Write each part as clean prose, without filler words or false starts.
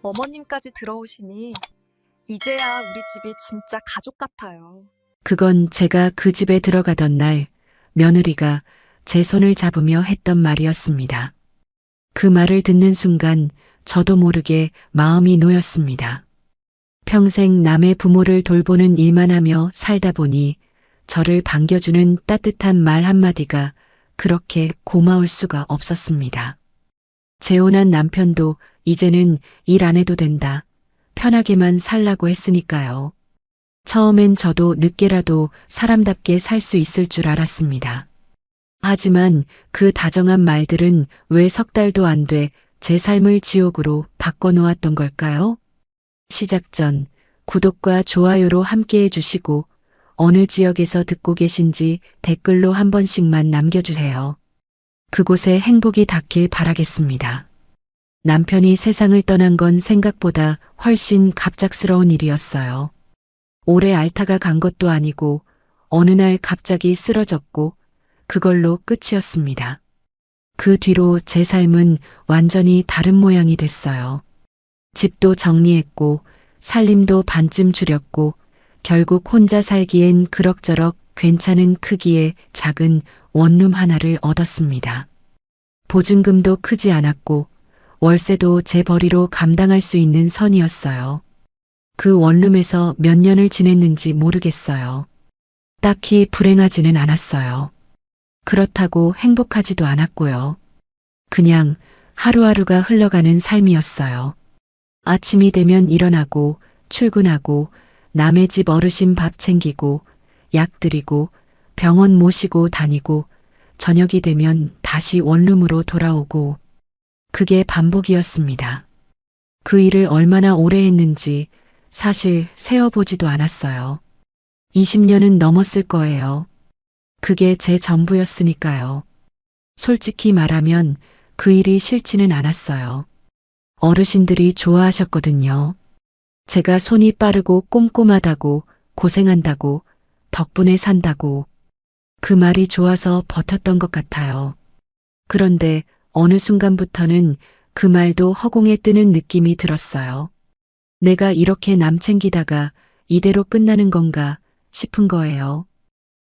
어머님까지 들어오시니 이제야 우리 집이 진짜 가족 같아요. 그건 제가 그 집에 들어가던 날 며느리가 제 손을 잡으며 했던 말이었습니다. 그 말을 듣는 순간 저도 모르게 마음이 놓였습니다. 평생 남의 부모를 돌보는 일만 하며 살다 보니 저를 반겨주는 따뜻한 말 한마디가 그렇게 고마울 수가 없었습니다. 재혼한 남편도 이제는 일 안 해도 된다. 편하게만 살라고 했으니까요. 처음엔 저도 늦게라도 사람답게 살 수 있을 줄 알았습니다. 하지만 그 다정한 말들은 왜 석 달도 안 돼 제 삶을 지옥으로 바꿔놓았던 걸까요? 시작 전 구독과 좋아요로 함께 해주시고 어느 지역에서 듣고 계신지 댓글로 한 번씩만 남겨주세요. 그곳에 행복이 닿길 바라겠습니다. 남편이 세상을 떠난 건 생각보다 훨씬 갑작스러운 일이었어요. 오래 앓다가 간 것도 아니고 어느 날 갑자기 쓰러졌고 그걸로 끝이었습니다. 그 뒤로 제 삶은 완전히 다른 모양이 됐어요. 집도 정리했고 살림도 반쯤 줄였고 결국 혼자 살기엔 그럭저럭 괜찮은 크기의 작은 원룸 하나를 얻었습니다. 보증금도 크지 않았고 월세도 제 벌이로 감당할 수 있는 선이었어요. 그 원룸에서 몇 년을 지냈는지 모르겠어요. 딱히 불행하지는 않았어요. 그렇다고 행복하지도 않았고요. 그냥 하루하루가 흘러가는 삶이었어요. 아침이 되면 일어나고 출근하고 남의 집 어르신 밥 챙기고 약 드리고 병원 모시고 다니고 저녁이 되면 다시 원룸으로 돌아오고 그게 반복이었습니다. 그 일을 얼마나 오래 했는지 사실 세어보지도 않았어요. 20년은 넘었을 거예요. 그게 제 전부였으니까요. 솔직히 말하면 그 일이 싫지는 않았어요. 어르신들이 좋아하셨거든요. 제가 손이 빠르고 꼼꼼하다고 고생한다고 덕분에 산다고 그 말이 좋아서 버텼던 것 같아요. 그런데 어느 순간부터는 그 말도 허공에 뜨는 느낌이 들었어요. 내가 이렇게 남 챙기다가 이대로 끝나는 건가 싶은 거예요.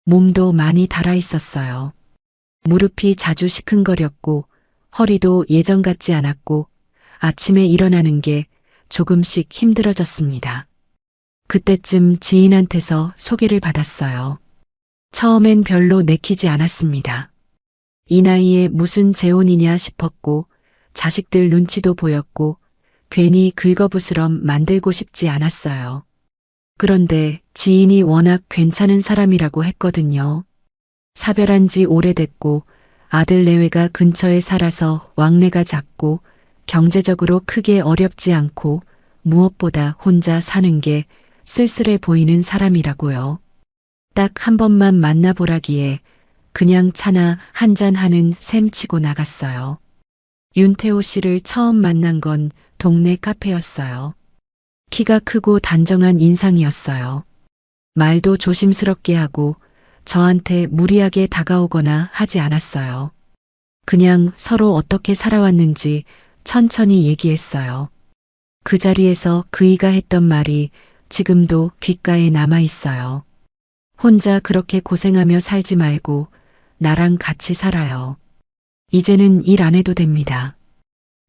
몸도 많이 달아 있었어요. 무릎이 자주 시큰거렸고 허리도 예전 같지 않았고 아침에 일어나는 게 조금씩 힘들어졌습니다. 그때쯤 지인한테서 소개를 받았어요. 처음엔 별로 내키지 않았습니다. 이 나이에 무슨 재혼이냐 싶었고 자식들 눈치도 보였고 괜히 긁어부스럼 만들고 싶지 않았어요. 그런데 지인이 워낙 괜찮은 사람이라고 했거든요. 사별한 지 오래됐고 아들 내외가 근처에 살아서 왕래가 작고 경제적으로 크게 어렵지 않고 무엇보다 혼자 사는 게 쓸쓸해 보이는 사람이라고요. 딱 한 번만 만나보라기에 그냥 차나 한잔 하는 셈 치고 나갔어요. 윤태호 씨를 처음 만난 건 동네 카페였어요. 키가 크고 단정한 인상이었어요. 말도 조심스럽게 하고 저한테 무리하게 다가오거나 하지 않았어요. 그냥 서로 어떻게 살아왔는지 천천히 얘기했어요. 그 자리에서 그이가 했던 말이 지금도 귓가에 남아 있어요. 혼자 그렇게 고생하며 살지 말고 나랑 같이 살아요. 이제는 일 안 해도 됩니다.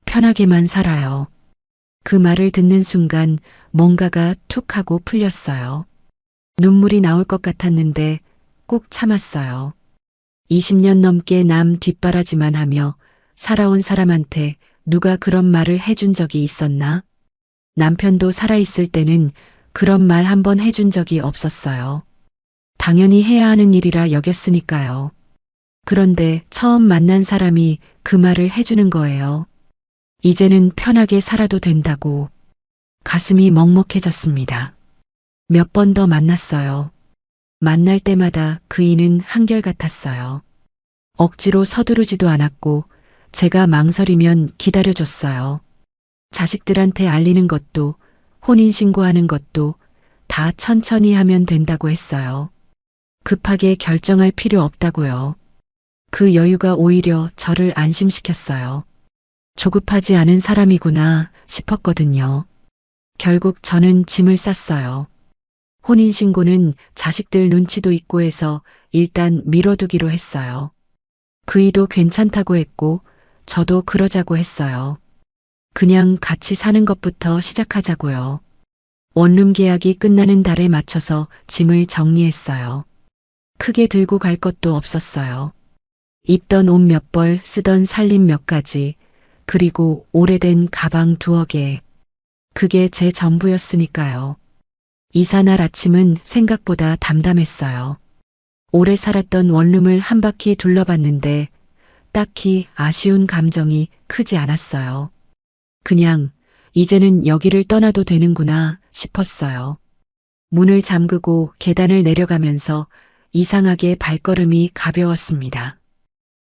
편하게만 살아요. 그 말을 듣는 순간 뭔가가 툭 하고 풀렸어요. 눈물이 나올 것 같았는데 꾹 참았어요. 20년 넘게 남 뒷바라지만 하며 살아온 사람한테 누가 그런 말을 해준 적이 있었나? 남편도 살아있을 때는 그런 말 한 번 해준 적이 없었어요. 당연히 해야 하는 일이라 여겼으니까요. 그런데 처음 만난 사람이 그 말을 해주는 거예요. 이제는 편하게 살아도 된다고. 가슴이 먹먹해졌습니다. 몇 번 더 만났어요. 만날 때마다 그이는 한결같았어요. 억지로 서두르지도 않았고 제가 망설이면 기다려줬어요. 자식들한테 알리는 것도 혼인신고하는 것도 다 천천히 하면 된다고 했어요. 급하게 결정할 필요 없다고요. 그 여유가 오히려 저를 안심시켰어요. 조급하지 않은 사람이구나 싶었거든요. 결국 저는 짐을 쌌어요. 혼인신고는 자식들 눈치도 있고 해서 일단 미뤄두기로 했어요. 그이도 괜찮다고 했고 저도 그러자고 했어요. 그냥 같이 사는 것부터 시작하자고요. 원룸 계약이 끝나는 달에 맞춰서 짐을 정리했어요. 크게 들고 갈 것도 없었어요. 입던 옷 몇 벌, 쓰던 살림 몇 가지, 그리고 오래된 가방 2개. 그게 제 전부였으니까요. 이사날 아침은 생각보다 담담했어요. 오래 살았던 원룸을 한 바퀴 둘러봤는데 딱히 아쉬운 감정이 크지 않았어요. 그냥 이제는 여기를 떠나도 되는구나 싶었어요. 문을 잠그고 계단을 내려가면서 이상하게 발걸음이 가벼웠습니다.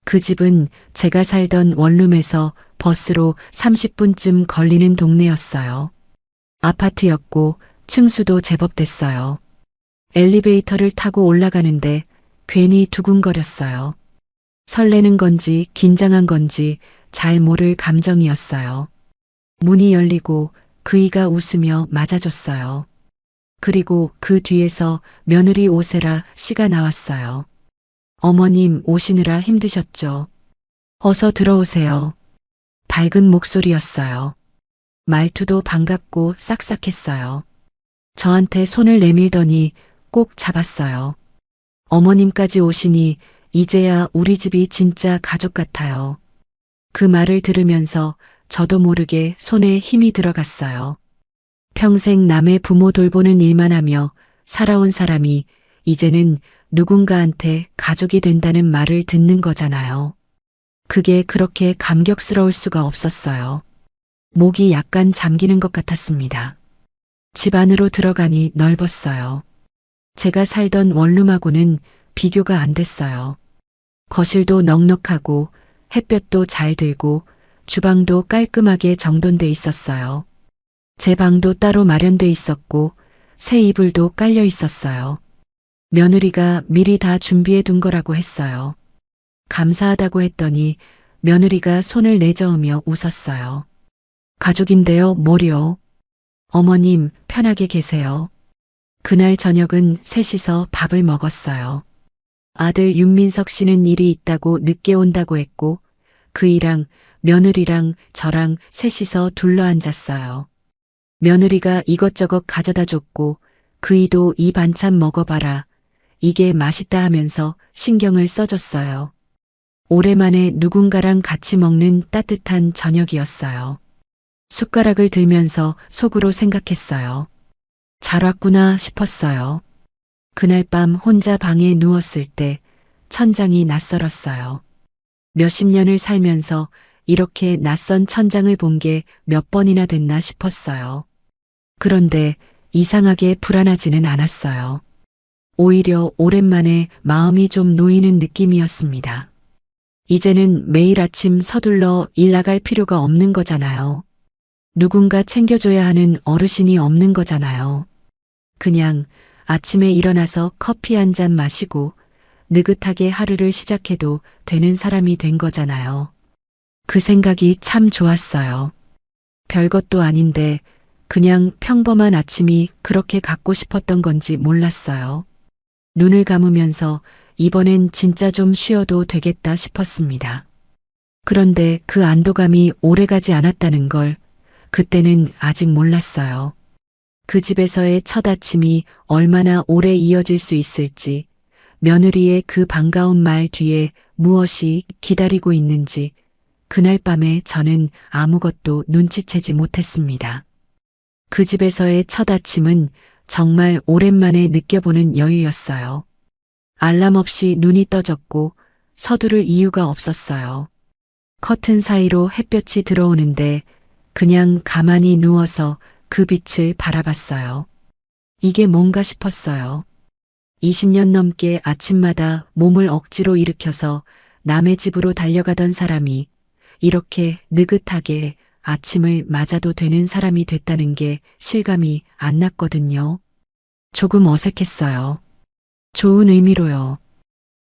그 집은 제가 살던 원룸에서 버스로 30분쯤 걸리는 동네였어요. 아파트였고 층수도 제법 됐어요. 엘리베이터를 타고 올라가는데 괜히 두근거렸어요. 설레는 건지 긴장한 건지 잘 모를 감정이었어요. 문이 열리고 그이가 웃으며 맞아줬어요. 그리고 그 뒤에서 며느리 오세라 씨가 나왔어요. 어머님 오시느라 힘드셨죠? 어서 들어오세요. 밝은 목소리였어요. 말투도 반갑고 싹싹했어요. 저한테 손을 내밀더니 꼭 잡았어요. 어머님까지 오시니 이제야 우리 집이 진짜 가족 같아요. 그 말을 들으면서 저도 모르게 손에 힘이 들어갔어요. 평생 남의 부모 돌보는 일만 하며 살아온 사람이 이제는 누군가한테 가족이 된다는 말을 듣는 거잖아요. 그게 그렇게 감격스러울 수가 없었어요. 목이 약간 잠기는 것 같았습니다. 집 안으로 들어가니 넓었어요. 제가 살던 원룸하고는 비교가 안 됐어요. 거실도 넉넉하고 햇볕도 잘 들고 주방도 깔끔하게 정돈돼 있었어요. 제 방도 따로 마련돼 있었고 새 이불도 깔려 있었어요. 며느리가 미리 다 준비해 둔 거라고 했어요. 감사하다고 했더니 며느리가 손을 내저으며 웃었어요. 가족인데요, 뭐려. 어머님, 편하게 계세요. 그날 저녁은 셋이서 밥을 먹었어요. 아들 윤민석 씨는 일이 있다고 늦게 온다고 했고 그이랑 며느리랑 저랑 셋이서 둘러앉았어요. 며느리가 이것저것 가져다 줬고 그이도 이 반찬 먹어봐라. 이게 맛있다 하면서 신경을 써줬어요. 오랜만에 누군가랑 같이 먹는 따뜻한 저녁이었어요. 숟가락을 들면서 속으로 생각했어요. 잘 왔구나 싶었어요. 그날 밤 혼자 방에 누웠을 때 천장이 낯설었어요. 몇십 년을 살면서 이렇게 낯선 천장을 본 게 몇 번이나 됐나 싶었어요. 그런데 이상하게 불안하지는 않았어요. 오히려 오랜만에 마음이 좀 놓이는 느낌이었습니다. 이제는 매일 아침 서둘러 일 나갈 필요가 없는 거잖아요. 누군가 챙겨줘야 하는 어르신이 없는 거잖아요. 그냥 아침에 일어나서 커피 한 잔 마시고 느긋하게 하루를 시작해도 되는 사람이 된 거잖아요. 그 생각이 참 좋았어요. 별것도 아닌데 그냥 평범한 아침이 그렇게 갖고 싶었던 건지 몰랐어요. 눈을 감으면서 이번엔 진짜 좀 쉬어도 되겠다 싶었습니다. 그런데 그 안도감이 오래가지 않았다는 걸 그때는 아직 몰랐어요. 그 집에서의 첫 아침이 얼마나 오래 이어질 수 있을지, 며느리의 그 반가운 말 뒤에 무엇이 기다리고 있는지, 그날 밤에 저는 아무것도 눈치채지 못했습니다. 그 집에서의 첫 아침은 정말 오랜만에 느껴보는 여유였어요. 알람 없이 눈이 떠졌고 서두를 이유가 없었어요. 커튼 사이로 햇볕이 들어오는데 그냥 가만히 누워서 그 빛을 바라봤어요. 이게 뭔가 싶었어요. 20년 넘게 아침마다 몸을 억지로 일으켜서 남의 집으로 달려가던 사람이 이렇게 느긋하게 아침을 맞아도 되는 사람이 됐다는 게 실감이 안 났거든요. 조금 어색했어요. 좋은 의미로요.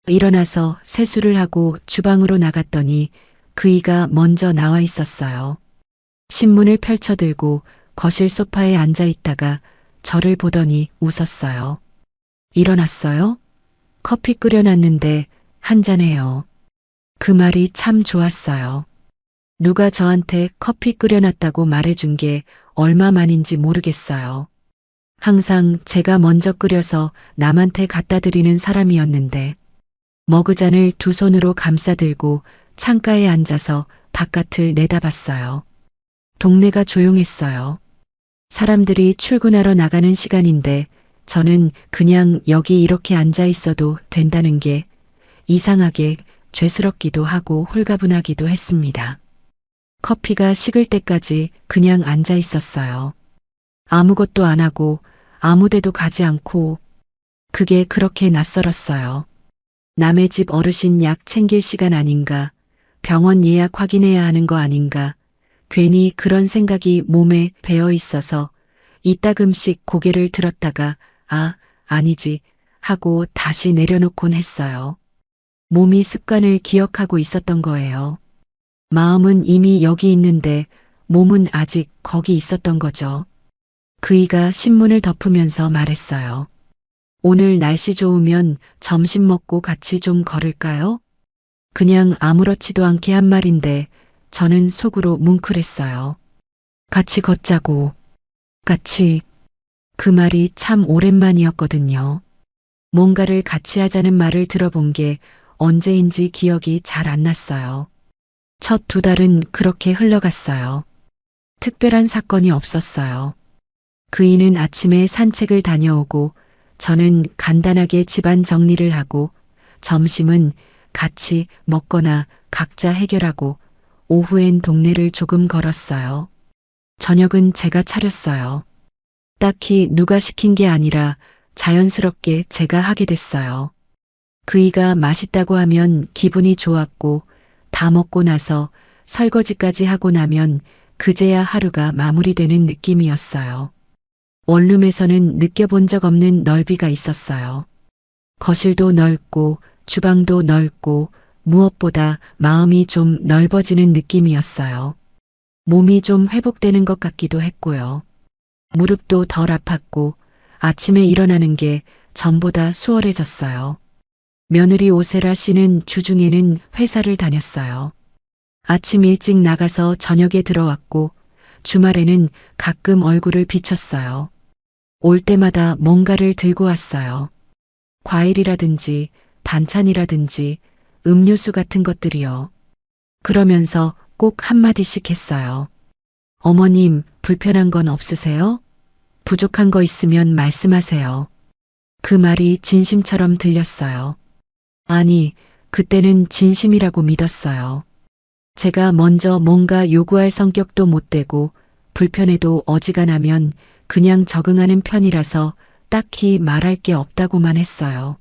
일어나서 세수를 하고 주방으로 나갔더니 그이가 먼저 나와 있었어요. 신문을 펼쳐들고 거실 소파에 앉아 있다가 저를 보더니 웃었어요. 일어났어요? 커피 끓여놨는데 한 잔해요. 그 말이 참 좋았어요. 누가 저한테 커피 끓여놨다고 말해준 게 얼마만인지 모르겠어요. 항상 제가 먼저 끓여서 남한테 갖다 드리는 사람이었는데 머그잔을 두 손으로 감싸들고 창가에 앉아서 바깥을 내다봤어요. 동네가 조용했어요. 사람들이 출근하러 나가는 시간인데 저는 그냥 여기 이렇게 앉아 있어도 된다는 게 이상하게 죄스럽기도 하고 홀가분하기도 했습니다. 커피가 식을 때까지 그냥 앉아 있었어요. 아무것도 안 하고 아무데도 가지 않고 그게 그렇게 낯설었어요. 남의 집 어르신 약 챙길 시간 아닌가, 병원 예약 확인해야 하는 거 아닌가, 괜히 그런 생각이 몸에 배어 있어서 이따금씩 고개를 들었다가 아니지 하고 다시 내려놓곤 했어요. 몸이 습관을 기억하고 있었던 거예요. 마음은 이미 여기 있는데 몸은 아직 거기 있었던 거죠. 그이가 신문을 덮으면서 말했어요. 오늘 날씨 좋으면 점심 먹고 같이 좀 걸을까요? 그냥 아무렇지도 않게 한 말인데 저는 속으로 뭉클했어요. 같이 걷자고. 같이. 그 말이 참 오랜만이었거든요. 뭔가를 같이 하자는 말을 들어본 게 언제인지 기억이 잘 안 났어요. 첫 두 달은 그렇게 흘러갔어요. 특별한 사건이 없었어요. 그이는 아침에 산책을 다녀오고 저는 간단하게 집안 정리를 하고 점심은 같이 먹거나 각자 해결하고 오후엔 동네를 조금 걸었어요. 저녁은 제가 차렸어요. 딱히 누가 시킨 게 아니라 자연스럽게 제가 하게 됐어요. 그이가 맛있다고 하면 기분이 좋았고 다 먹고 나서 설거지까지 하고 나면 그제야 하루가 마무리되는 느낌이었어요. 원룸에서는 느껴본 적 없는 넓이가 있었어요. 거실도 넓고 주방도 넓고 무엇보다 마음이 좀 넓어지는 느낌이었어요. 몸이 좀 회복되는 것 같기도 했고요. 무릎도 덜 아팠고 아침에 일어나는 게 전보다 수월해졌어요. 며느리 오세라 씨는 주중에는 회사를 다녔어요. 아침 일찍 나가서 저녁에 들어왔고 주말에는 가끔 얼굴을 비쳤어요. 올 때마다 뭔가를 들고 왔어요. 과일이라든지 반찬이라든지 음료수 같은 것들이요. 그러면서 꼭 한마디씩 했어요. 어머님, 불편한 건 없으세요? 부족한 거 있으면 말씀하세요. 그 말이 진심처럼 들렸어요. 아니, 그때는 진심이라고 믿었어요. 제가 먼저 뭔가 요구할 성격도 못 되고 불편해도 어지간하면 그냥 적응하는 편이라서 딱히 말할 게 없다고만 했어요.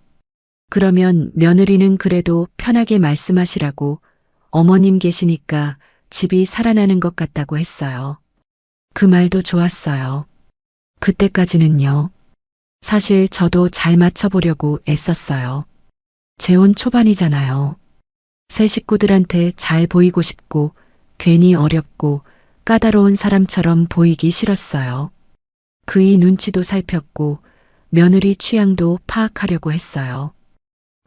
그러면 며느리는 그래도 편하게 말씀하시라고 어머님 계시니까 집이 살아나는 것 같다고 했어요. 그 말도 좋았어요. 그때까지는요. 사실 저도 잘 맞춰보려고 애썼어요. 재혼 초반이잖아요. 새 식구들한테 잘 보이고 싶고 괜히 어렵고 까다로운 사람처럼 보이기 싫었어요. 그이 눈치도 살폈고 며느리 취향도 파악하려고 했어요.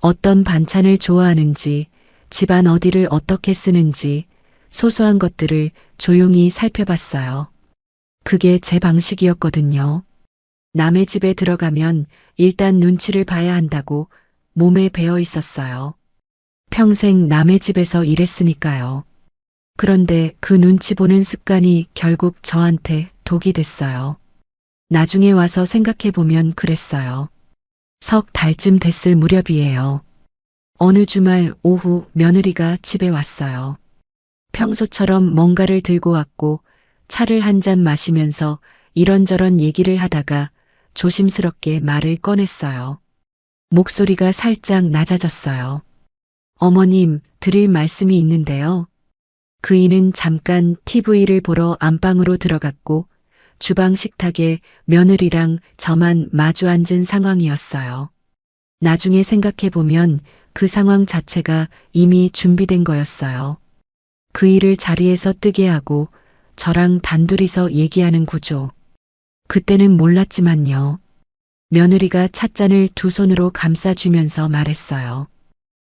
어떤 반찬을 좋아하는지, 집안 어디를 어떻게 쓰는지 소소한 것들을 조용히 살펴봤어요. 그게 제 방식이었거든요. 남의 집에 들어가면 일단 눈치를 봐야 한다고 몸에 배어 있었어요. 평생 남의 집에서 일했으니까요. 그런데 그 눈치 보는 습관이 결국 저한테 독이 됐어요. 나중에 와서 생각해보면 그랬어요. 석 달쯤 됐을 무렵이에요. 어느 주말 오후 며느리가 집에 왔어요. 평소처럼 뭔가를 들고 왔고 차를 한 잔 마시면서 이런저런 얘기를 하다가 조심스럽게 말을 꺼냈어요. 목소리가 살짝 낮아졌어요. 어머님, 드릴 말씀이 있는데요. 그이는 잠깐 TV를 보러 안방으로 들어갔고 주방 식탁에 며느리랑 저만 마주 앉은 상황이었어요. 나중에 생각해보면 그 상황 자체가 이미 준비된 거였어요. 그 일을 자리에서 뜨게 하고 저랑 단둘이서 얘기하는 구조. 그때는 몰랐지만요. 며느리가 찻잔을 두 손으로 감싸주면서 말했어요.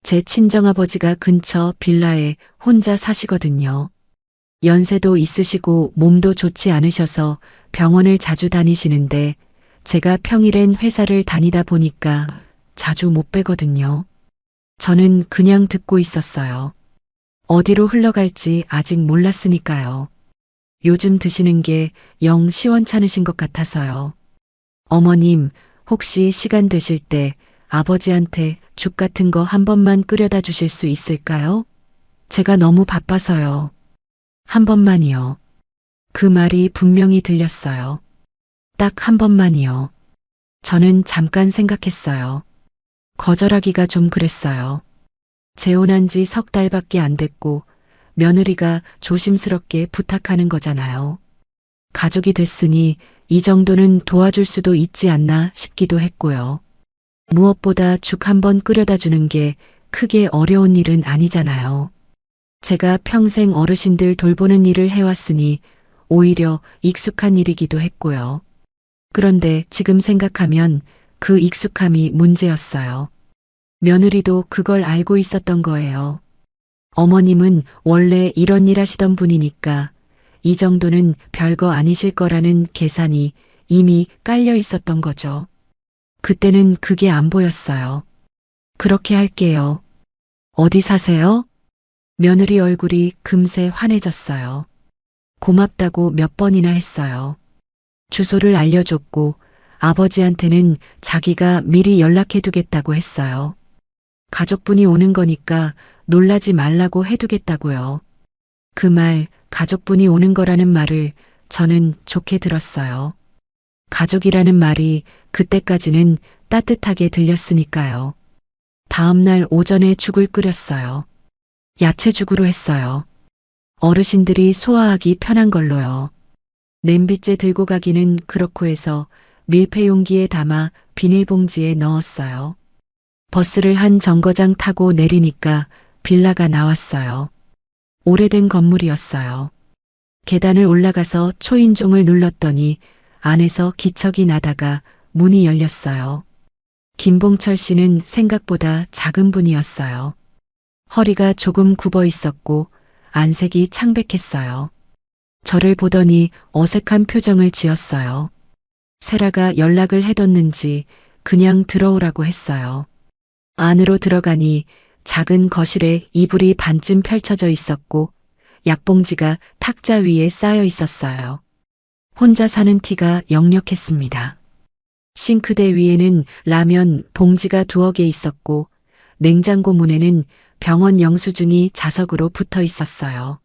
제 친정아버지가 근처 빌라에 혼자 사시거든요. 연세도 있으시고 몸도 좋지 않으셔서 병원을 자주 다니시는데 제가 평일엔 회사를 다니다 보니까 자주 못 뵈거든요. 저는 그냥 듣고 있었어요. 어디로 흘러갈지 아직 몰랐으니까요. 요즘 드시는 게 영 시원찮으신 것 같아서요. 어머님, 혹시 시간 되실 때 아버지한테 죽 같은 거 한 번만 끓여다 주실 수 있을까요? 제가 너무 바빠서요. 한 번만이요. 그 말이 분명히 들렸어요. 딱 한 번만이요. 저는 잠깐 생각했어요. 거절하기가 좀 그랬어요. 재혼한 지 석 달밖에 안 됐고 며느리가 조심스럽게 부탁하는 거잖아요. 가족이 됐으니 이 정도는 도와줄 수도 있지 않나 싶기도 했고요. 무엇보다 죽 한 번 끓여다 주는 게 크게 어려운 일은 아니잖아요. 제가 평생 어르신들 돌보는 일을 해왔으니 오히려 익숙한 일이기도 했고요. 그런데 지금 생각하면 그 익숙함이 문제였어요. 며느리도 그걸 알고 있었던 거예요. 어머님은 원래 이런 일 하시던 분이니까 이 정도는 별거 아니실 거라는 계산이 이미 깔려 있었던 거죠. 그때는 그게 안 보였어요. 그렇게 할게요. 어디 사세요? 며느리 얼굴이 금세 환해졌어요. 고맙다고 몇 번이나 했어요. 주소를 알려줬고 아버지한테는 자기가 미리 연락해두겠다고 했어요. 가족분이 오는 거니까 놀라지 말라고 해두겠다고요. 그 말, 가족분이 오는 거라는 말을 저는 좋게 들었어요. 가족이라는 말이 그때까지는 따뜻하게 들렸으니까요. 다음 날 오전에 죽을 끓였어요. 야채죽으로 했어요. 어르신들이 소화하기 편한 걸로요. 냄비째 들고 가기는 그렇고 해서 밀폐 용기에 담아 비닐봉지에 넣었어요. 버스를 한 정거장 타고 내리니까 빌라가 나왔어요. 오래된 건물이었어요. 계단을 올라가서 초인종을 눌렀더니 안에서 기척이 나다가 문이 열렸어요. 김봉철 씨는 생각보다 작은 분이었어요. 허리가 조금 굽어 있었고 안색이 창백했어요. 저를 보더니 어색한 표정을 지었어요. 세라가 연락을 해뒀는지 그냥 들어오라고 했어요. 안으로 들어가니 작은 거실에 이불이 반쯤 펼쳐져 있었고 약봉지가 탁자 위에 쌓여 있었어요. 혼자 사는 티가 역력했습니다. 싱크대 위에는 라면 봉지가 두어 개 있었고 냉장고 문에는 병원 영수증이 자석으로 붙어 있었어요.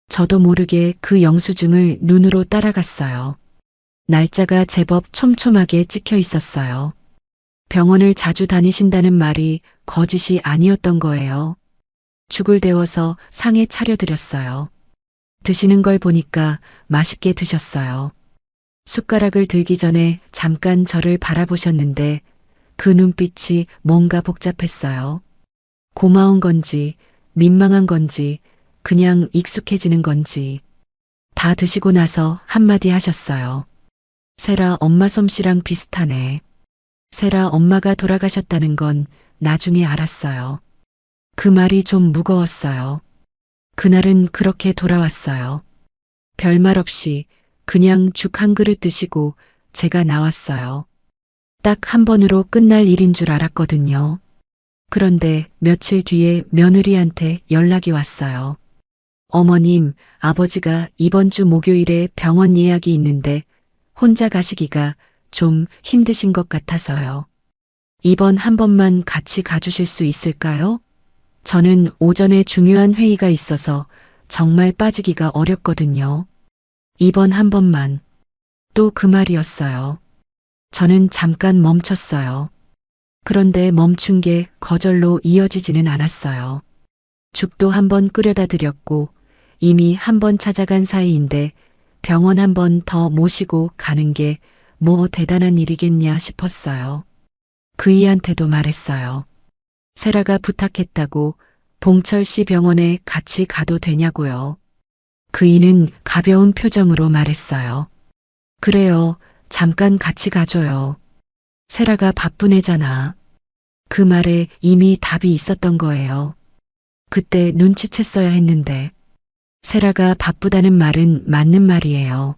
저도 모르게 그 영수증을 눈으로 따라갔어요. 날짜가 제법 촘촘하게 찍혀 있었어요. 병원을 자주 다니신다는 말이 거짓이 아니었던 거예요. 죽을 데워서 상에 차려드렸어요. 드시는 걸 보니까 맛있게 드셨어요. 숟가락을 들기 전에 잠깐 저를 바라보셨는데 그 눈빛이 뭔가 복잡했어요. 고마운 건지 민망한 건지 그냥 익숙해지는 건지. 다 드시고 나서 한마디 하셨어요. 세라 엄마 솜씨랑 비슷하네. 세라 엄마가 돌아가셨다는 건 나중에 알았어요. 그 말이 좀 무거웠어요. 그날은 그렇게 돌아왔어요. 별말 없이 그냥 죽 한 그릇 드시고 제가 나왔어요. 딱 한 번으로 끝날 일인 줄 알았거든요. 그런데 며칠 뒤에 며느리한테 연락이 왔어요. 어머님, 아버지가 이번 주 목요일에 병원 예약이 있는데 혼자 가시기가 좀 힘드신 것 같아서요. 이번 한 번만 같이 가주실 수 있을까요? 저는 오전에 중요한 회의가 있어서 정말 빠지기가 어렵거든요. 이번 한 번만. 또 그 말이었어요. 저는 잠깐 멈췄어요. 그런데 멈춘 게 거절로 이어지지는 않았어요. 죽도 한 번 끓여다 드렸고 이미 한 번 찾아간 사이인데 병원 한 번 더 모시고 가는 게 뭐 대단한 일이겠냐 싶었어요. 그이한테도 말했어요. 세라가 부탁했다고 봉철 씨 병원에 같이 가도 되냐고요. 그이는 가벼운 표정으로 말했어요. 그래요. 잠깐 같이 가줘요. 세라가 바쁜 애잖아. 그 말에 이미 답이 있었던 거예요. 그때 눈치챘어야 했는데. 세라가 바쁘다는 말은 맞는 말이에요.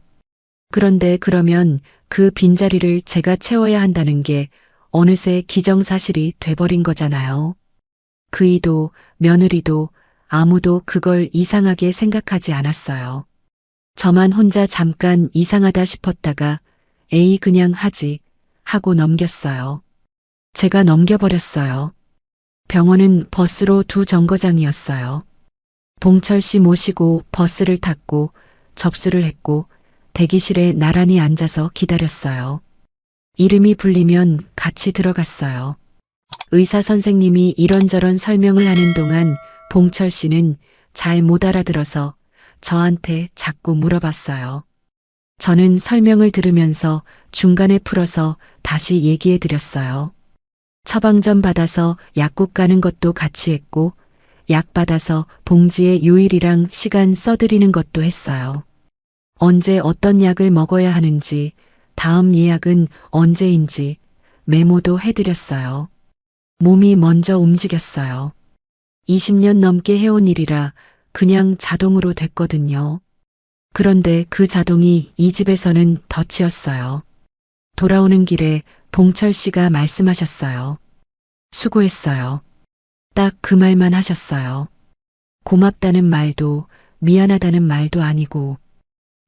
그런데 그러면 그 빈자리를 제가 채워야 한다는 게 어느새 기정사실이 돼버린 거잖아요. 그이도 며느리도 아무도 그걸 이상하게 생각하지 않았어요. 저만 혼자 잠깐 이상하다 싶었다가 에이 그냥 하지 하고 넘겼어요. 제가 넘겨버렸어요. 병원은 버스로 2정거장이었어요. 봉철 씨 모시고 버스를 탔고 접수를 했고 대기실에 나란히 앉아서 기다렸어요. 이름이 불리면 같이 들어갔어요. 의사 선생님이 이런저런 설명을 하는 동안 봉철 씨는 잘 못 알아들어서 저한테 자꾸 물어봤어요. 저는 설명을 들으면서 중간에 풀어서 다시 얘기해 드렸어요. 처방전 받아서 약국 가는 것도 같이 했고 약 받아서 봉지에 요일이랑 시간 써드리는 것도 했어요. 언제 어떤 약을 먹어야 하는지, 다음 예약은 언제인지 메모도 해드렸어요. 몸이 먼저 움직였어요. 20년 넘게 해온 일이라 그냥 자동으로 됐거든요. 그런데 그 자동이 이 집에서는 덫이었어요. 돌아오는 길에 봉철 씨가 말씀하셨어요. 수고했어요. 딱 그 말만 하셨어요. 고맙다는 말도 미안하다는 말도 아니고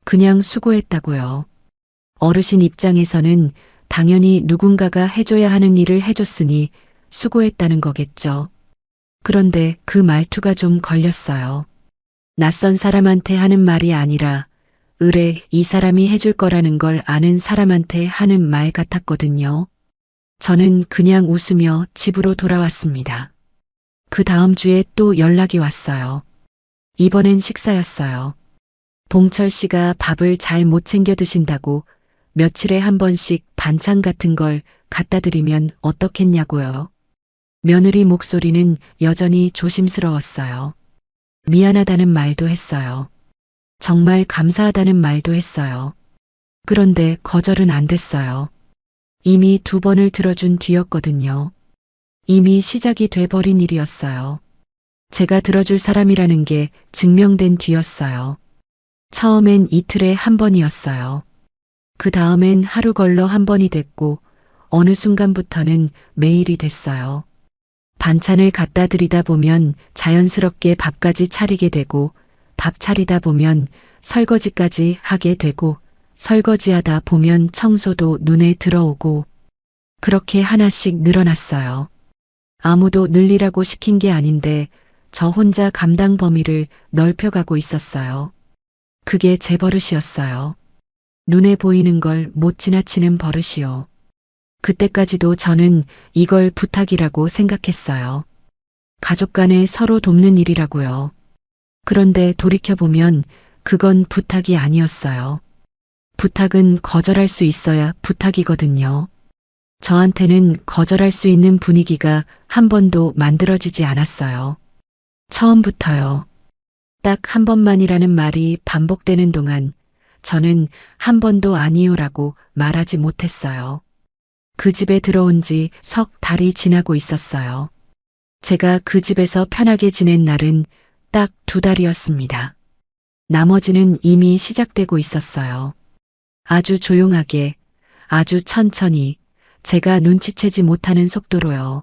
그냥 수고했다고요. 어르신 입장에서는 당연히 누군가가 해줘야 하는 일을 해줬으니 수고했다는 거겠죠. 그런데 그 말투가 좀 걸렸어요. 낯선 사람한테 하는 말이 아니라 의뢰 이 사람이 해줄 거라는 걸 아는 사람한테 하는 말 같았거든요. 저는 그냥 웃으며 집으로 돌아왔습니다. 그 다음 주에 또 연락이 왔어요. 이번엔 식사였어요. 봉철 씨가 밥을 잘 못 챙겨 드신다고 며칠에 한 번씩 반찬 같은 걸 갖다 드리면 어떻겠냐고요. 며느리 목소리는 여전히 조심스러웠어요. 미안하다는 말도 했어요. 정말 감사하다는 말도 했어요. 그런데 거절은 안 됐어요. 이미 2번을 들어준 뒤였거든요. 이미 시작이 돼버린 일이었어요. 제가 들어줄 사람이라는 게 증명된 뒤였어요. 처음엔 이틀에 한 번이었어요. 그 다음엔 하루 걸러 한 번이 됐고 어느 순간부터는 매일이 됐어요. 반찬을 갖다 드리다 보면 자연스럽게 밥까지 차리게 되고 밥 차리다 보면 설거지까지 하게 되고 설거지하다 보면 청소도 눈에 들어오고 그렇게 하나씩 늘어났어요. 아무도 늘리라고 시킨 게 아닌데 저 혼자 감당 범위를 넓혀가고 있었어요. 그게 제 버릇이었어요. 눈에 보이는 걸 못 지나치는 버릇이요. 그때까지도 저는 이걸 부탁이라고 생각했어요. 가족 간에 서로 돕는 일이라고요. 그런데 돌이켜보면 그건 부탁이 아니었어요. 부탁은 거절할 수 있어야 부탁이거든요. 저한테는 거절할 수 있는 분위기가 한 번도 만들어지지 않았어요. 처음부터요. 딱 한 번만이라는 말이 반복되는 동안 저는 한 번도 아니요라고 말하지 못했어요. 그 집에 들어온 지 석 달이 지나고 있었어요. 제가 그 집에서 편하게 지낸 날은 딱 2달이었습니다. 나머지는 이미 시작되고 있었어요. 아주 조용하게, 아주 천천히, 제가 눈치채지 못하는 속도로요.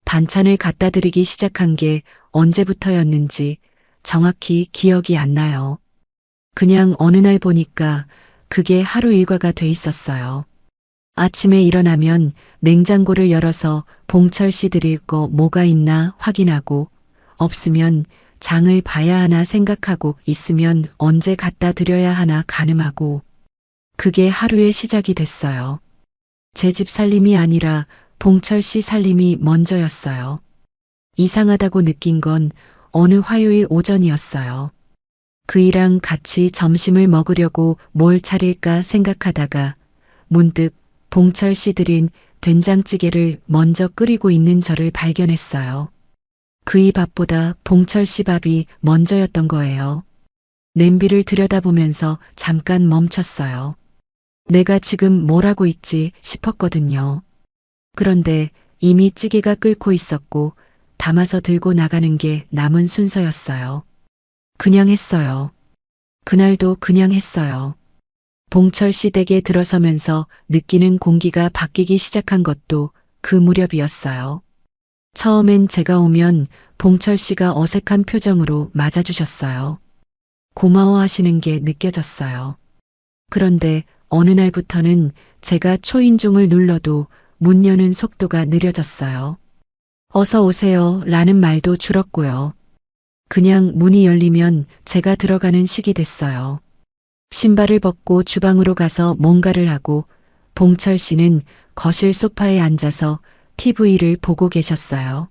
반찬을 갖다 드리기 시작한 게 언제부터였는지 정확히 기억이 안 나요. 그냥 어느 날 보니까 그게 하루 일과가 돼 있었어요. 아침에 일어나면 냉장고를 열어서 봉철 씨 드릴 거 뭐가 있나 확인하고 없으면 장을 봐야 하나 생각하고 있으면 언제 갖다 드려야 하나 가늠하고 그게 하루의 시작이 됐어요. 제 집 살림이 아니라 봉철 씨 살림이 먼저였어요. 이상하다고 느낀 건 어느 화요일 오전이었어요. 그이랑 같이 점심을 먹으려고 뭘 차릴까 생각하다가 문득 봉철 씨 드린 된장찌개를 먼저 끓이고 있는 저를 발견했어요. 그이 밥보다 봉철 씨 밥이 먼저였던 거예요. 냄비를 들여다보면서 잠깐 멈췄어요. 내가 지금 뭘 하고 있지 싶었거든요. 그런데 이미 찌개가 끓고 있었고 담아서 들고 나가는 게 남은 순서였어요. 그냥 했어요. 그날도 그냥 했어요. 봉철 씨 댁에 들어서면서 느끼는 공기가 바뀌기 시작한 것도 그 무렵이었어요. 처음엔 제가 오면 봉철 씨가 어색한 표정으로 맞아주셨어요. 고마워하시는 게 느껴졌어요. 그런데 어느 날부터는 제가 초인종을 눌러도 문 여는 속도가 느려졌어요. 어서 오세요 라는 말도 줄었고요. 그냥 문이 열리면 제가 들어가는 식이 됐어요. 신발을 벗고 주방으로 가서 뭔가를 하고 봉철 씨는 거실 소파에 앉아서 TV를 보고 계셨어요.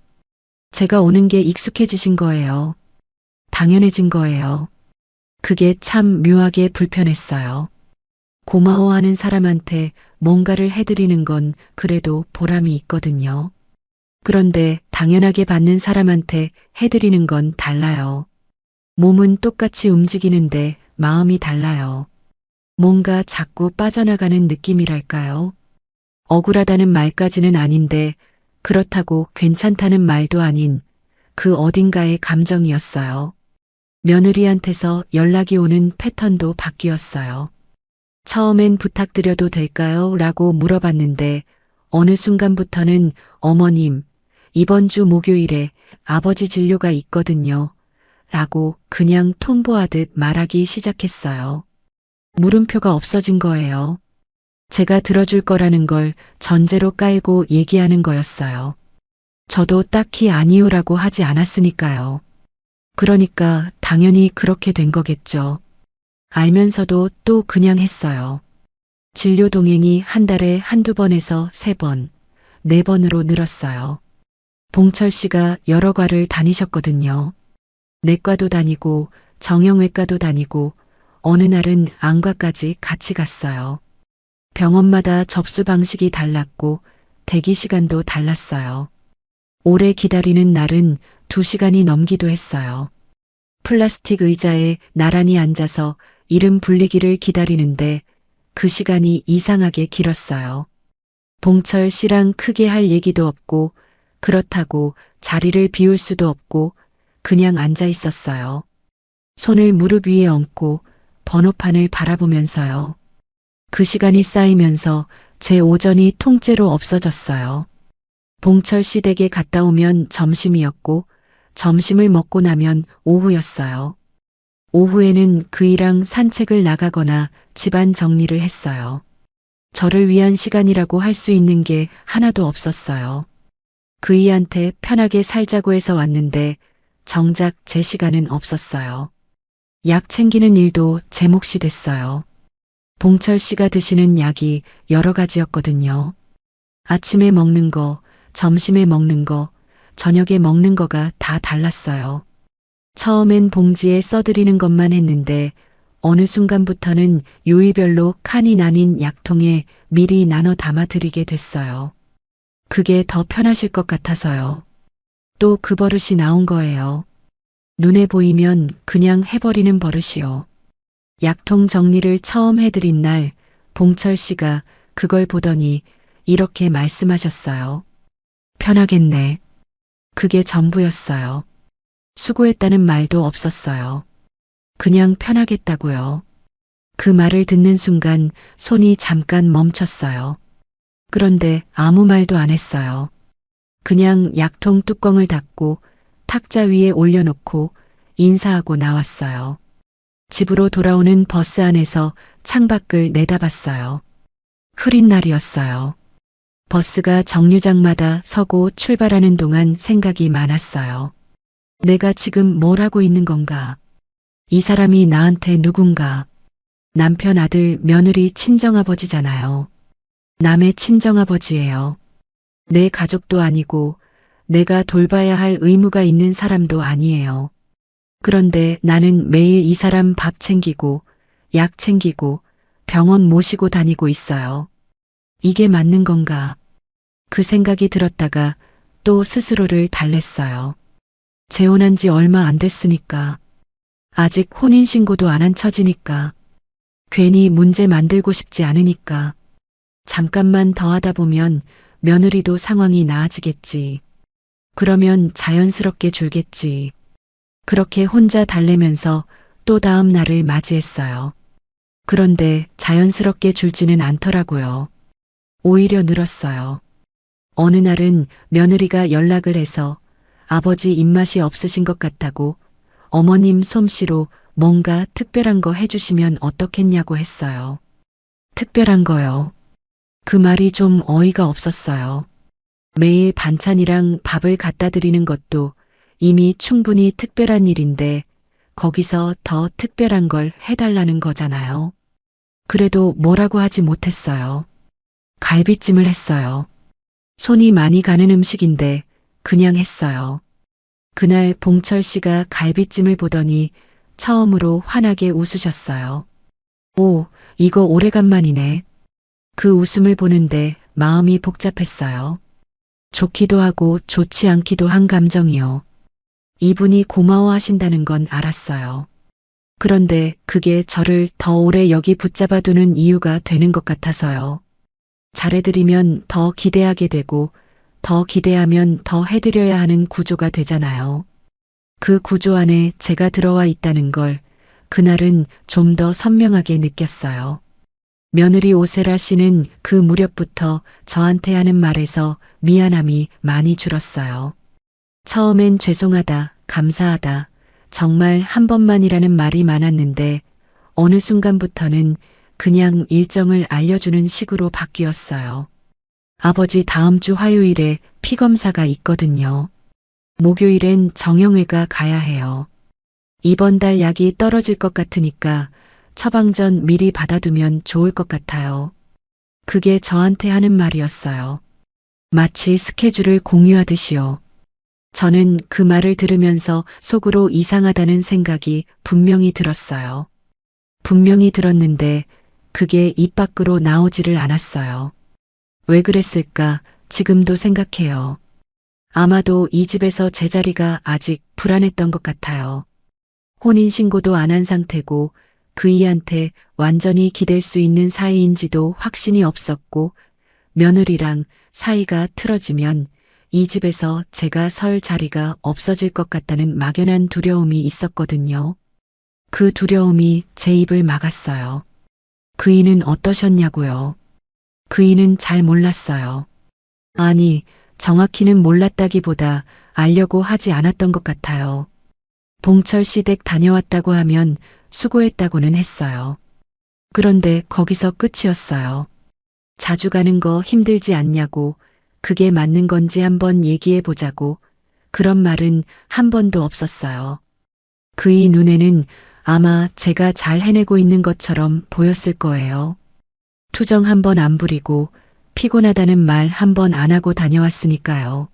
제가 오는 게 익숙해지신 거예요. 당연해진 거예요. 그게 참 묘하게 불편했어요. 고마워하는 사람한테 뭔가를 해드리는 건 그래도 보람이 있거든요. 그런데 당연하게 받는 사람한테 해드리는 건 달라요. 몸은 똑같이 움직이는데 마음이 달라요. 뭔가 자꾸 빠져나가는 느낌이랄까요? 억울하다는 말까지는 아닌데 그렇다고 괜찮다는 말도 아닌 그 어딘가의 감정이었어요. 며느리한테서 연락이 오는 패턴도 바뀌었어요. 처음엔 부탁드려도 될까요? 라고 물어봤는데 어느 순간부터는 어머님, 이번 주 목요일에 아버지 진료가 있거든요. 라고 그냥 통보하듯 말하기 시작했어요. 물음표가 없어진 거예요. 제가 들어줄 거라는 걸 전제로 깔고 얘기하는 거였어요. 저도 딱히 아니요라고 하지 않았으니까요. 그러니까 당연히 그렇게 된 거겠죠. 알면서도 또 그냥 했어요. 진료 동행이 한 달에 한두 번에서 3번, 4번으로 늘었어요. 봉철 씨가 여러 과를 다니셨거든요. 내과도 다니고 정형외과도 다니고 어느 날은 안과까지 같이 갔어요. 병원마다 접수 방식이 달랐고 대기 시간도 달랐어요. 오래 기다리는 날은 2시간이 넘기도 했어요. 플라스틱 의자에 나란히 앉아서 이름 불리기를 기다리는데 그 시간이 이상하게 길었어요. 봉철 씨랑 크게 할 얘기도 없고 그렇다고 자리를 비울 수도 없고 그냥 앉아 있었어요. 손을 무릎 위에 얹고 번호판을 바라보면서요. 그 시간이 쌓이면서 제 오전이 통째로 없어졌어요. 봉철 씨 댁에 갔다 오면 점심이었고 점심을 먹고 나면 오후였어요. 오후에는 그이랑 산책을 나가거나 집안 정리를 했어요. 저를 위한 시간이라고 할 수 있는 게 하나도 없었어요. 그이한테 편하게 살자고 해서 왔는데 정작 제 시간은 없었어요. 약 챙기는 일도 제 몫이 됐어요. 봉철 씨가 드시는 약이 여러 가지였거든요. 아침에 먹는 거, 점심에 먹는 거, 저녁에 먹는 거가 다 달랐어요. 처음엔 봉지에 써드리는 것만 했는데 어느 순간부터는 요일별로 칸이 나뉜 약통에 미리 나눠 담아드리게 됐어요. 그게 더 편하실 것 같아서요. 또 그 버릇이 나온 거예요. 눈에 보이면 그냥 해버리는 버릇이요. 약통 정리를 처음 해드린 날 봉철 씨가 그걸 보더니 이렇게 말씀하셨어요. 편하겠네. 그게 전부였어요. 수고했다는 말도 없었어요. 그냥 편하겠다고요. 그 말을 듣는 순간 손이 잠깐 멈췄어요. 그런데 아무 말도 안 했어요. 그냥 약통 뚜껑을 닫고 탁자 위에 올려놓고 인사하고 나왔어요. 집으로 돌아오는 버스 안에서 창밖을 내다봤어요. 흐린 날이었어요. 버스가 정류장마다 서고 출발하는 동안 생각이 많았어요. 내가 지금 뭘 하고 있는 건가? 이 사람이 나한테 누군가? 남편, 아들, 며느리, 친정아버지잖아요. 남의 친정아버지예요. 내 가족도 아니고 내가 돌봐야 할 의무가 있는 사람도 아니에요. 그런데 나는 매일 이 사람 밥 챙기고 약 챙기고 병원 모시고 다니고 있어요. 이게 맞는 건가? 그 생각이 들었다가 또 스스로를 달랬어요. 재혼한 지 얼마 안 됐으니까. 아직 혼인신고도 안 한 처지니까. 괜히 문제 만들고 싶지 않으니까. 잠깐만 더 하다 보면 며느리도 상황이 나아지겠지. 그러면 자연스럽게 줄겠지. 그렇게 혼자 달래면서 또 다음 날을 맞이했어요. 그런데 자연스럽게 줄지는 않더라고요. 오히려 늘었어요. 어느 날은 며느리가 연락을 해서 아버지 입맛이 없으신 것 같다고 어머님 솜씨로 뭔가 특별한 거 해주시면 어떻겠냐고 했어요. 특별한 거요. 그 말이 좀 어이가 없었어요. 매일 반찬이랑 밥을 갖다 드리는 것도 이미 충분히 특별한 일인데 거기서 더 특별한 걸 해달라는 거잖아요. 그래도 뭐라고 하지 못했어요. 갈비찜을 했어요. 손이 많이 가는 음식인데 그냥 했어요. 그날 봉철 씨가 갈비찜을 보더니 처음으로 환하게 웃으셨어요. 오, 이거 오래간만이네. 그 웃음을 보는데 마음이 복잡했어요. 좋기도 하고 좋지 않기도 한 감정이요. 이분이 고마워하신다는 건 알았어요. 그런데 그게 저를 더 오래 여기 붙잡아두는 이유가 되는 것 같아서요. 잘해드리면 더 기대하게 되고 더 기대하면 더 해드려야 하는 구조가 되잖아요. 그 구조 안에 제가 들어와 있다는 걸 그날은 좀 더 선명하게 느꼈어요. 며느리 오세라 씨는 그 무렵부터 저한테 하는 말에서 미안함이 많이 줄었어요. 처음엔 죄송하다, 감사하다, 정말 한 번만이라는 말이 많았는데 어느 순간부터는 그냥 일정을 알려주는 식으로 바뀌었어요. 아버지 다음 주 화요일에 피검사가 있거든요. 목요일엔 정형외과 가야 해요. 이번 달 약이 떨어질 것 같으니까 처방전 미리 받아두면 좋을 것 같아요. 그게 저한테 하는 말이었어요. 마치 스케줄을 공유하듯이요. 저는 그 말을 들으면서 속으로 이상하다는 생각이 분명히 들었어요. 분명히 들었는데 그게 입 밖으로 나오지를 않았어요. 왜 그랬을까 지금도 생각해요. 아마도 이 집에서 제 자리가 아직 불안했던 것 같아요. 혼인신고도 안 한 상태고 그이한테 완전히 기댈 수 있는 사이인지도 확신이 없었고 며느리랑 사이가 틀어지면 이 집에서 제가 설 자리가 없어질 것 같다는 막연한 두려움이 있었거든요. 그 두려움이 제 입을 막았어요. 그이는 어떠셨냐고요? 그이는 잘 몰랐어요. 아니, 정확히는 몰랐다기보다 알려고 하지 않았던 것 같아요. 봉철 씨 댁 다녀왔다고 하면 수고했다고는 했어요. 그런데 거기서 끝이었어요. 자주 가는 거 힘들지 않냐고, 그게 맞는 건지 한번 얘기해 보자고, 그런 말은 한 번도 없었어요. 그의 눈에는 아마 제가 잘 해내고 있는 것처럼 보였을 거예요. 투정 한 번 안 부리고 피곤하다는 말 한 번 안 하고 다녀왔으니까요.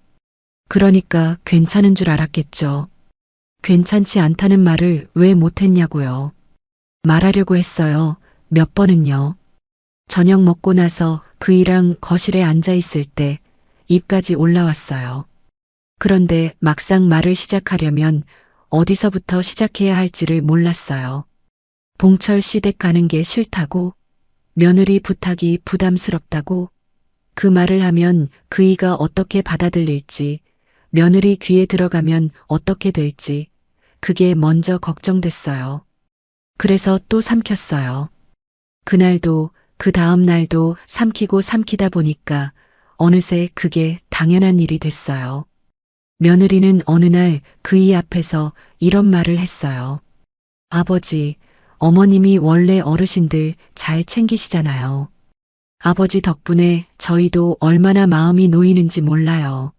그러니까 괜찮은 줄 알았겠죠. 괜찮지 않다는 말을 왜 못했냐고요. 말하려고 했어요. 몇 번은요. 저녁 먹고 나서 그이랑 거실에 앉아 있을 때 입까지 올라왔어요. 그런데 막상 말을 시작하려면 어디서부터 시작해야 할지를 몰랐어요. 봉철 씨 댁 가는 게 싫다고, 며느리 부탁이 부담스럽다고, 그 말을 하면 그이가 어떻게 받아들일지, 며느리 귀에 들어가면 어떻게 될지, 그게 먼저 걱정됐어요. 그래서 또 삼켰어요. 그날도 그 다음 날도 삼키고 삼키다 보니까 어느새 그게 당연한 일이 됐어요. 며느리는 어느 날 그이 앞에서 이런 말을 했어요. 아버지, 어머님이 원래 어르신들 잘 챙기시잖아요. 아버지 덕분에 저희도 얼마나 마음이 놓이는지 몰라요.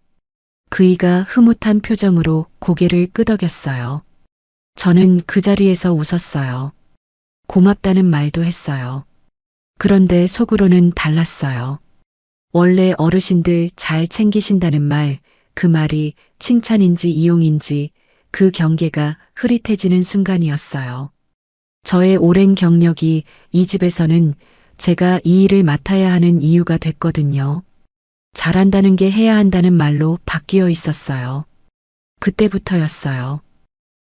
그이가 흐뭇한 표정으로 고개를 끄덕였어요. 저는 그 자리에서 웃었어요. 고맙다는 말도 했어요. 그런데 속으로는 달랐어요. 원래 어르신들 잘 챙기신다는 말, 그 말이 칭찬인지 이용인지 그 경계가 흐릿해지는 순간이었어요. 저의 오랜 경력이 이 집에서는 제가 이 일을 맡아야 하는 이유가 됐거든요. 잘한다는 게 해야 한다는 말로 바뀌어 있었어요. 그때부터였어요.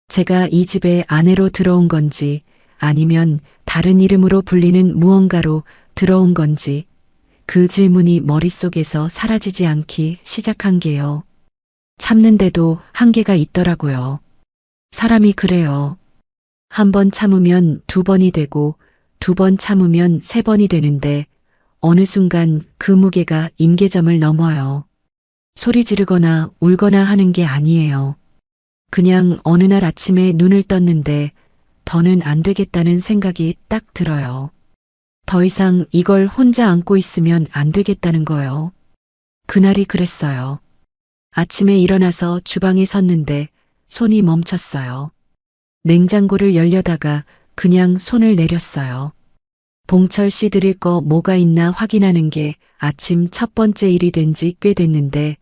제가 이 집에 아내로 들어온 건지 아니면 다른 이름으로 불리는 무언가로 들어온 건지 그 질문이 머릿속에서 사라지지 않기 시작한 게요. 참는데도 한계가 있더라고요. 사람이 그래요. 한 번 참으면 두 번이 되고 두 번 참으면 세 번이 되는데 어느 순간 그 무게가 임계점을 넘어요. 소리 지르거나 울거나 하는 게 아니에요. 그냥 어느 날 아침에 눈을 떴는데 더는 안 되겠다는 생각이 딱 들어요. 더 이상 이걸 혼자 안고 있으면 안 되겠다는 거요. 그날이 그랬어요. 아침에 일어나서 주방에 섰는데 손이 멈췄어요. 냉장고를 열려다가 그냥 손을 내렸어요. 봉철 씨 드릴 거 뭐가 있나 확인하는 게 아침 첫 번째 일이 된 지 꽤 됐는데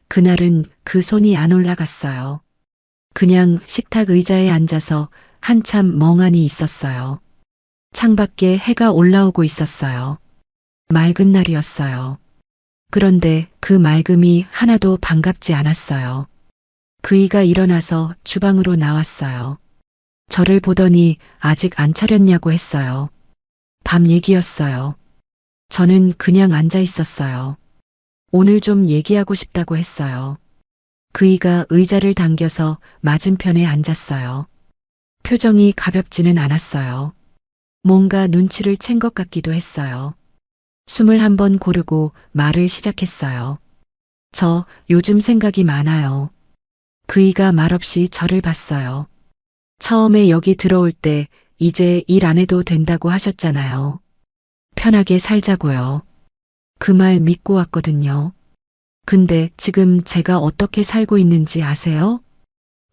그날은 그 손이 안 올라갔어요. 그냥 식탁 의자에 앉아서 한참 멍하니 있었어요. 창밖에 해가 올라오고 있었어요. 맑은 날이었어요. 그런데 그 맑음이 하나도 반갑지 않았어요. 그이가 일어나서 주방으로 나왔어요. 저를 보더니 아직 안 차렸냐고 했어요. 밤 얘기였어요. 저는 그냥 앉아 있었어요. 오늘 좀 얘기하고 싶다고 했어요. 그이가 의자를 당겨서 맞은편에 앉았어요. 표정이 가볍지는 않았어요. 뭔가 눈치를 챈 것 같기도 했어요. 숨을 한번 고르고 말을 시작했어요. 저 요즘 생각이 많아요. 그이가 말없이 저를 봤어요. 처음에 여기 들어올 때 이제 일 안 해도 된다고 하셨잖아요. 편하게 살자고요. 그 말 믿고 왔거든요. 근데 지금 제가 어떻게 살고 있는지 아세요?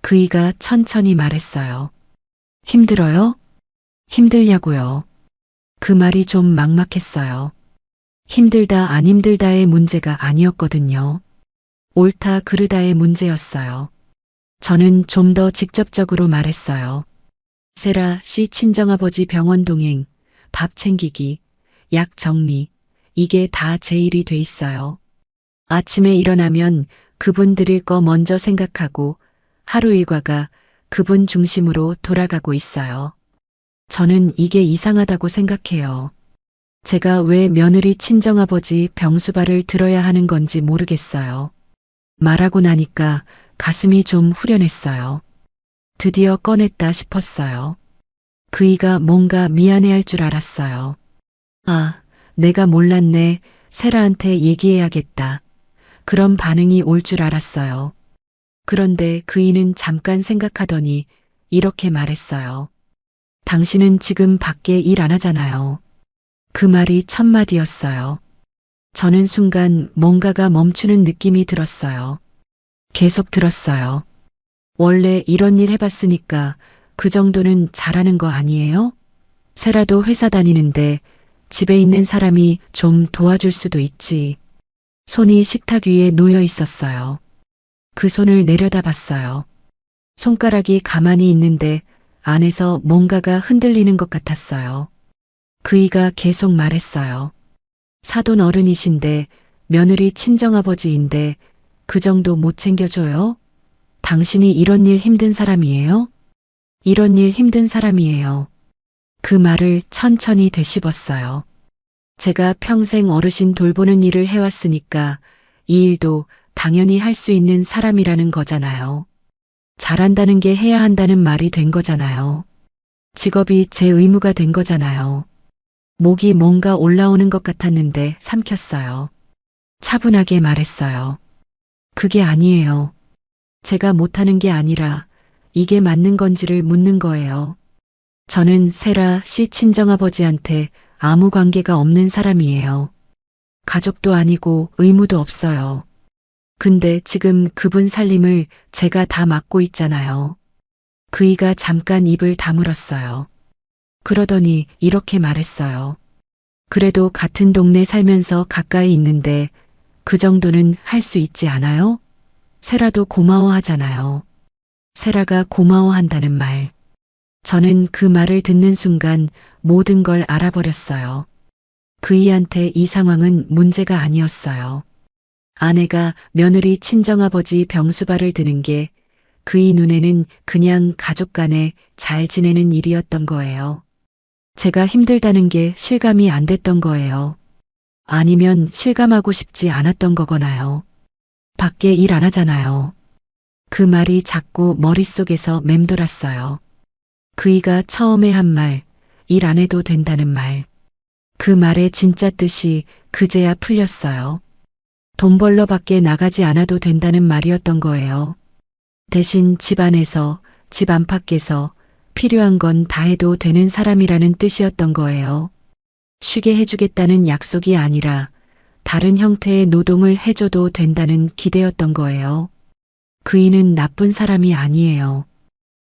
그이가 천천히 말했어요. 힘들어요? 힘들냐고요. 그 말이 좀 막막했어요. 힘들다 안 힘들다의 문제가 아니었거든요. 옳다 그르다의 문제였어요. 저는 좀 더 직접적으로 말했어요. 세라 씨 친정아버지 병원 동행, 밥 챙기기, 약 정리, 이게 다 제 일이 돼 있어요. 아침에 일어나면 그분 드릴 거 먼저 생각하고 하루 일과가 그분 중심으로 돌아가고 있어요. 저는 이게 이상하다고 생각해요. 제가 왜 며느리 친정아버지 병수발을 들어야 하는 건지 모르겠어요. 말하고 나니까 가슴이 좀 후련했어요. 드디어 꺼냈다 싶었어요. 그이가 뭔가 미안해할 줄 알았어요. 아, 내가 몰랐네. 세라한테 얘기해야겠다. 그런 반응이 올 줄 알았어요. 그런데 그이는 잠깐 생각하더니 이렇게 말했어요. 당신은 지금 밖에 일 안 하잖아요. 그 말이 첫 마디였어요. 저는 순간 뭔가가 멈추는 느낌이 들었어요. 계속 들었어요. 원래 이런 일 해봤으니까 그 정도는 잘하는 거 아니에요? 세라도 회사 다니는데 집에 있는 사람이 좀 도와줄 수도 있지. 손이 식탁 위에 놓여 있었어요. 그 손을 내려다봤어요. 손가락이 가만히 있는데 안에서 뭔가가 흔들리는 것 같았어요. 그이가 계속 말했어요. 사돈 어른이신데 며느리 친정아버지인데 그 정도 못 챙겨줘요? 당신이 이런 일 힘든 사람이에요? 이런 일 힘든 사람이에요. 그 말을 천천히 되씹었어요. 제가 평생 어르신 돌보는 일을 해왔으니까 이 일도 당연히 할 수 있는 사람이라는 거잖아요. 잘한다는 게 해야 한다는 말이 된 거잖아요. 직업이 제 의무가 된 거잖아요. 목이 뭔가 올라오는 것 같았는데 삼켰어요. 차분하게 말했어요. 그게 아니에요. 제가 못하는 게 아니라 이게 맞는 건지를 묻는 거예요. 저는 세라 씨 친정아버지한테 아무 관계가 없는 사람이에요. 가족도 아니고 의무도 없어요. 근데 지금 그분 살림을 제가 다 맡고 있잖아요. 그이가 잠깐 입을 다물었어요. 그러더니 이렇게 말했어요. 그래도 같은 동네 살면서 가까이 있는데 그 정도는 할 수 있지 않아요? 세라도 고마워하잖아요. 세라가 고마워한다는 말. 저는 그 말을 듣는 순간 모든 걸 알아버렸어요. 그이한테 이 상황은 문제가 아니었어요. 아내가 며느리 친정아버지 병수발을 드는 게 그의 눈에는 그냥 가족 간에 잘 지내는 일이었던 거예요. 제가 힘들다는 게 실감이 안 됐던 거예요. 아니면 실감하고 싶지 않았던 거거나요. 밖에 일 안 하잖아요. 그 말이 자꾸 머릿속에서 맴돌았어요. 그이가 처음에 한 말, 일 안 해도 된다는 말. 그 말의 진짜 뜻이 그제야 풀렸어요. 돈 벌러 밖에 나가지 않아도 된다는 말이었던 거예요. 대신 집 안에서, 집 안팎에서 필요한 건 다 해도 되는 사람이라는 뜻이었던 거예요. 쉬게 해주겠다는 약속이 아니라 다른 형태의 노동을 해줘도 된다는 기대였던 거예요. 그이는 나쁜 사람이 아니에요.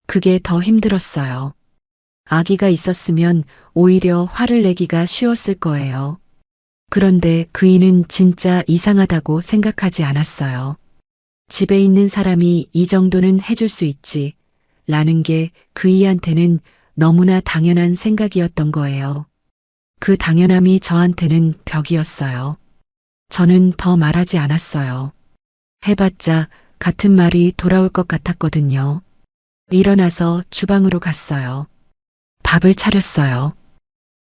그게 더 힘들었어요. 아기가 있었으면 오히려 화를 내기가 쉬웠을 거예요. 그런데 그이는 진짜 이상하다고 생각하지 않았어요. 집에 있는 사람이 이 정도는 해줄 수 있지, 라는 게 그이한테는 너무나 당연한 생각이었던 거예요. 그 당연함이 저한테는 벽이었어요. 저는 더 말하지 않았어요. 해봤자 같은 말이 돌아올 것 같았거든요. 일어나서 주방으로 갔어요. 밥을 차렸어요.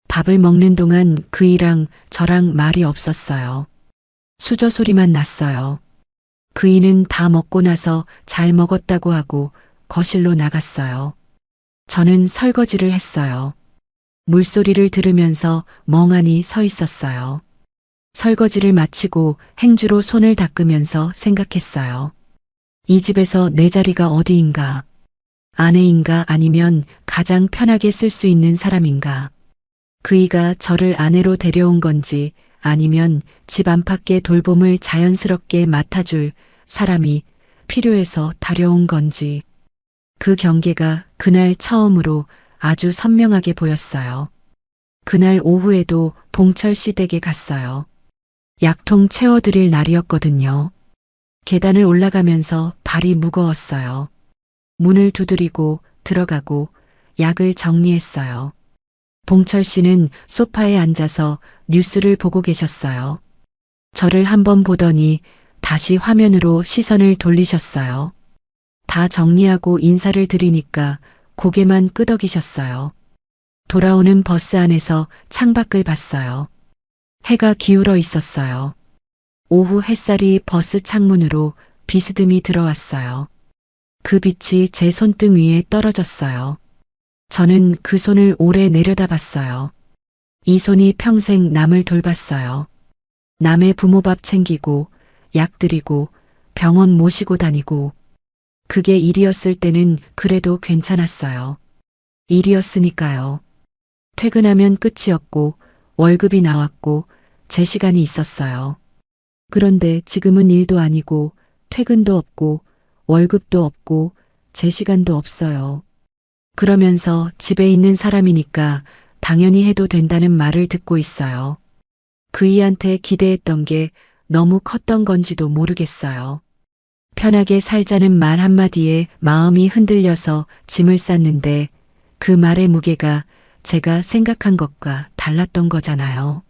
밥을 먹는 동안 그이랑 저랑 말이 없었어요. 수저 소리만 났어요. 그이는 다 먹고 나서 잘 먹었다고 하고 거실로 나갔어요. 저는 설거지를 했어요. 물소리를 들으면서 멍하니 서 있었어요. 설거지를 마치고 행주로 손을 닦으면서 생각했어요. 이 집에서 내 자리가 어디인가? 아내인가 아니면 가장 편하게 쓸 수 있는 사람인가? 그이가 저를 아내로 데려온 건지 아니면 집 안팎의 돌봄을 자연스럽게 맡아줄 사람이 필요해서 다려온 건지. 그 경계가 그날 처음으로 아주 선명하게 보였어요. 그날 오후에도 봉철 씨 댁에 갔어요. 약통 채워드릴 날이었거든요. 계단을 올라가면서 발이 무거웠어요. 문을 두드리고 들어가고 약을 정리했어요. 봉철 씨는 소파에 앉아서 뉴스를 보고 계셨어요. 저를 한번 보더니 다시 화면으로 시선을 돌리셨어요. 다 정리하고 인사를 드리니까 고개만 끄덕이셨어요. 돌아오는 버스 안에서 창밖을 봤어요. 해가 기울어 있었어요. 오후 햇살이 버스 창문으로 비스듬히 들어왔어요. 그 빛이 제 손등 위에 떨어졌어요. 저는 그 손을 오래 내려다봤어요. 이 손이 평생 남을 돌봤어요. 남의 부모 밥 챙기고 약 드리고 병원 모시고 다니고. 그게 일이었을 때는 그래도 괜찮았어요. 일이었으니까요. 퇴근하면 끝이었고 월급이 나왔고 제 시간이 있었어요. 그런데 지금은 일도 아니고 퇴근도 없고 월급도 없고 제 시간도 없어요. 그러면서 집에 있는 사람이니까 당연히 해도 된다는 말을 듣고 있어요. 그이한테 기대했던 게 너무 컸던 건지도 모르겠어요. 편하게 살자는 말 한마디에 마음이 흔들려서 짐을 쌌는데 그 말의 무게가 제가 생각한 것과 달랐던 거잖아요.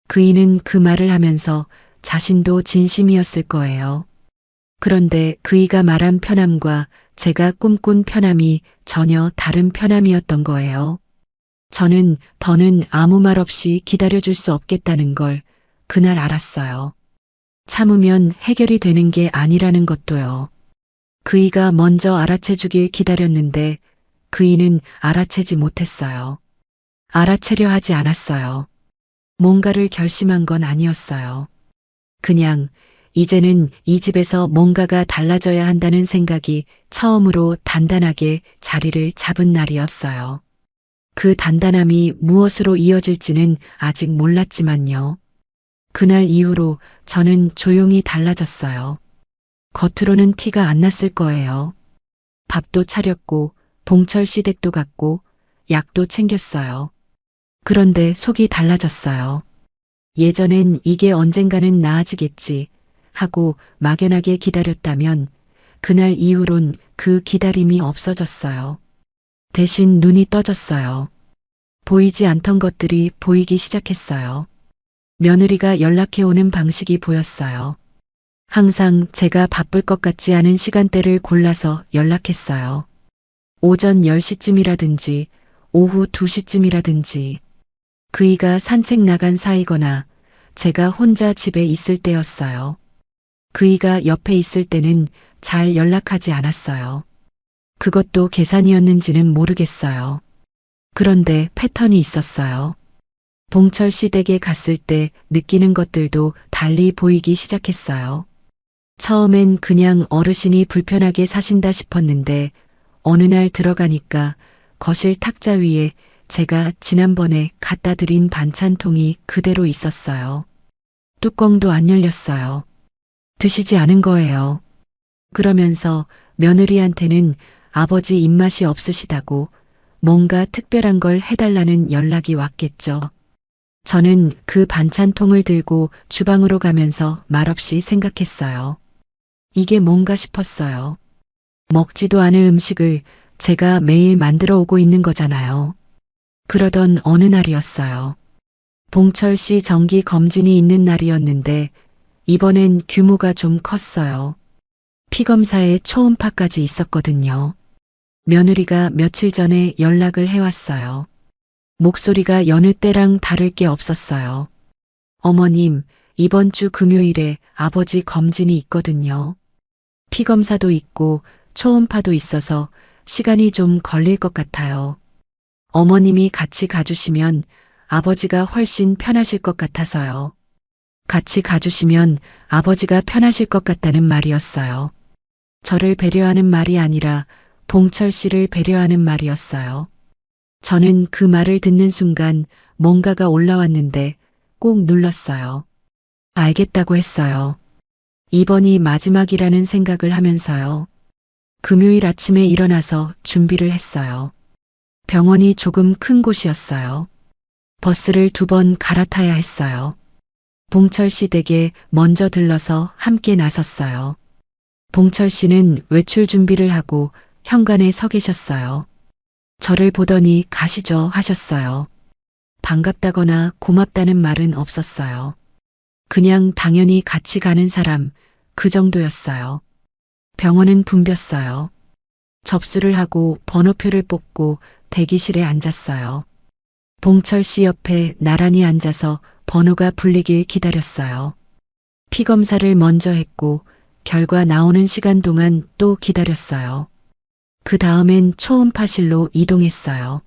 그이는 그 말을 하면서 자신도 진심이었을 거예요. 그런데 그이가 말한 편함과 제가 꿈꾼 편함이 전혀 다른 편함이었던 거예요. 저는 더는 아무 말 없이 기다려줄 수 없겠다는 걸 그날 알았어요. 참으면 해결이 되는 게 아니라는 것도요. 그이가 먼저 알아채주길 기다렸는데 그이는 알아채지 못했어요. 알아채려 하지 않았어요. 뭔가를 결심한 건 아니었어요. 그냥 이제는 이 집에서 뭔가가 달라져야 한다는 생각이 처음으로 단단하게 자리를 잡은 날이었어요. 그 단단함이 무엇으로 이어질지는 아직 몰랐지만요. 그날 이후로 저는 조용히 달라졌어요. 겉으로는 티가 안 났을 거예요. 밥도 차렸고 봉철 씨 댁도 갔고 약도 챙겼어요. 그런데 속이 달라졌어요. 예전엔 이게 언젠가는 나아지겠지 하고 막연하게 기다렸다면 그날 이후론 그 기다림이 없어졌어요. 대신 눈이 떠졌어요. 보이지 않던 것들이 보이기 시작했어요. 며느리가 연락해오는 방식이 보였어요. 항상 제가 바쁠 것 같지 않은 시간대를 골라서 연락했어요. 오전 10시쯤이라든지 오후 2시쯤이라든지 그이가 산책 나간 사이거나 제가 혼자 집에 있을 때였어요. 그이가 옆에 있을 때는 잘 연락하지 않았어요. 그것도 계산이었는지는 모르겠어요. 그런데 패턴이 있었어요. 봉철 씨 댁에 갔을 때 느끼는 것들도 달리 보이기 시작했어요. 처음엔 그냥 어르신이 불편하게 사신다 싶었는데 어느 날 들어가니까 거실 탁자 위에 제가 지난번에 갖다 드린 반찬통이 그대로 있었어요. 뚜껑도 안 열렸어요. 드시지 않은 거예요. 그러면서 며느리한테는 아버지 입맛이 없으시다고 뭔가 특별한 걸 해달라는 연락이 왔겠죠. 저는 그 반찬통을 들고 주방으로 가면서 말없이 생각했어요. 이게 뭔가 싶었어요. 먹지도 않을 음식을 제가 매일 만들어 오고 있는 거잖아요. 그러던 어느 날이었어요. 봉철 씨 정기 검진이 있는 날이었는데 이번엔 규모가 좀 컸어요. 피검사에 초음파까지 있었거든요. 며느리가 며칠 전에 연락을 해왔어요. 목소리가 여느 때랑 다를 게 없었어요. 어머님, 이번 주 금요일에 아버지 검진이 있거든요. 피검사도 있고 초음파도 있어서 시간이 좀 걸릴 것 같아요. 어머님이 같이 가주시면 아버지가 훨씬 편하실 것 같아서요. 같이 가주시면 아버지가 편하실 것 같다는 말이었어요. 저를 배려하는 말이 아니라 봉철 씨를 배려하는 말이었어요. 저는 그 말을 듣는 순간 뭔가가 올라왔는데 꼭 눌렀어요. 알겠다고 했어요. 이번이 마지막이라는 생각을 하면서요. 금요일 아침에 일어나서 준비를 했어요. 병원이 조금 큰 곳이었어요. 버스를 2번 갈아타야 했어요. 봉철 씨 댁에 먼저 들러서 함께 나섰어요. 봉철 씨는 외출 준비를 하고 현관에 서 계셨어요. 저를 보더니 가시죠 하셨어요. 반갑다거나 고맙다는 말은 없었어요. 그냥 당연히 같이 가는 사람, 그 정도였어요. 병원은 붐볐어요. 접수를 하고 번호표를 뽑고 대기실에 앉았어요. 봉철 씨 옆에 나란히 앉아서 번호가 불리길 기다렸어요. 피검사를 먼저 했고 결과 나오는 시간 동안 또 기다렸어요. 그 다음엔 초음파실로 이동했어요.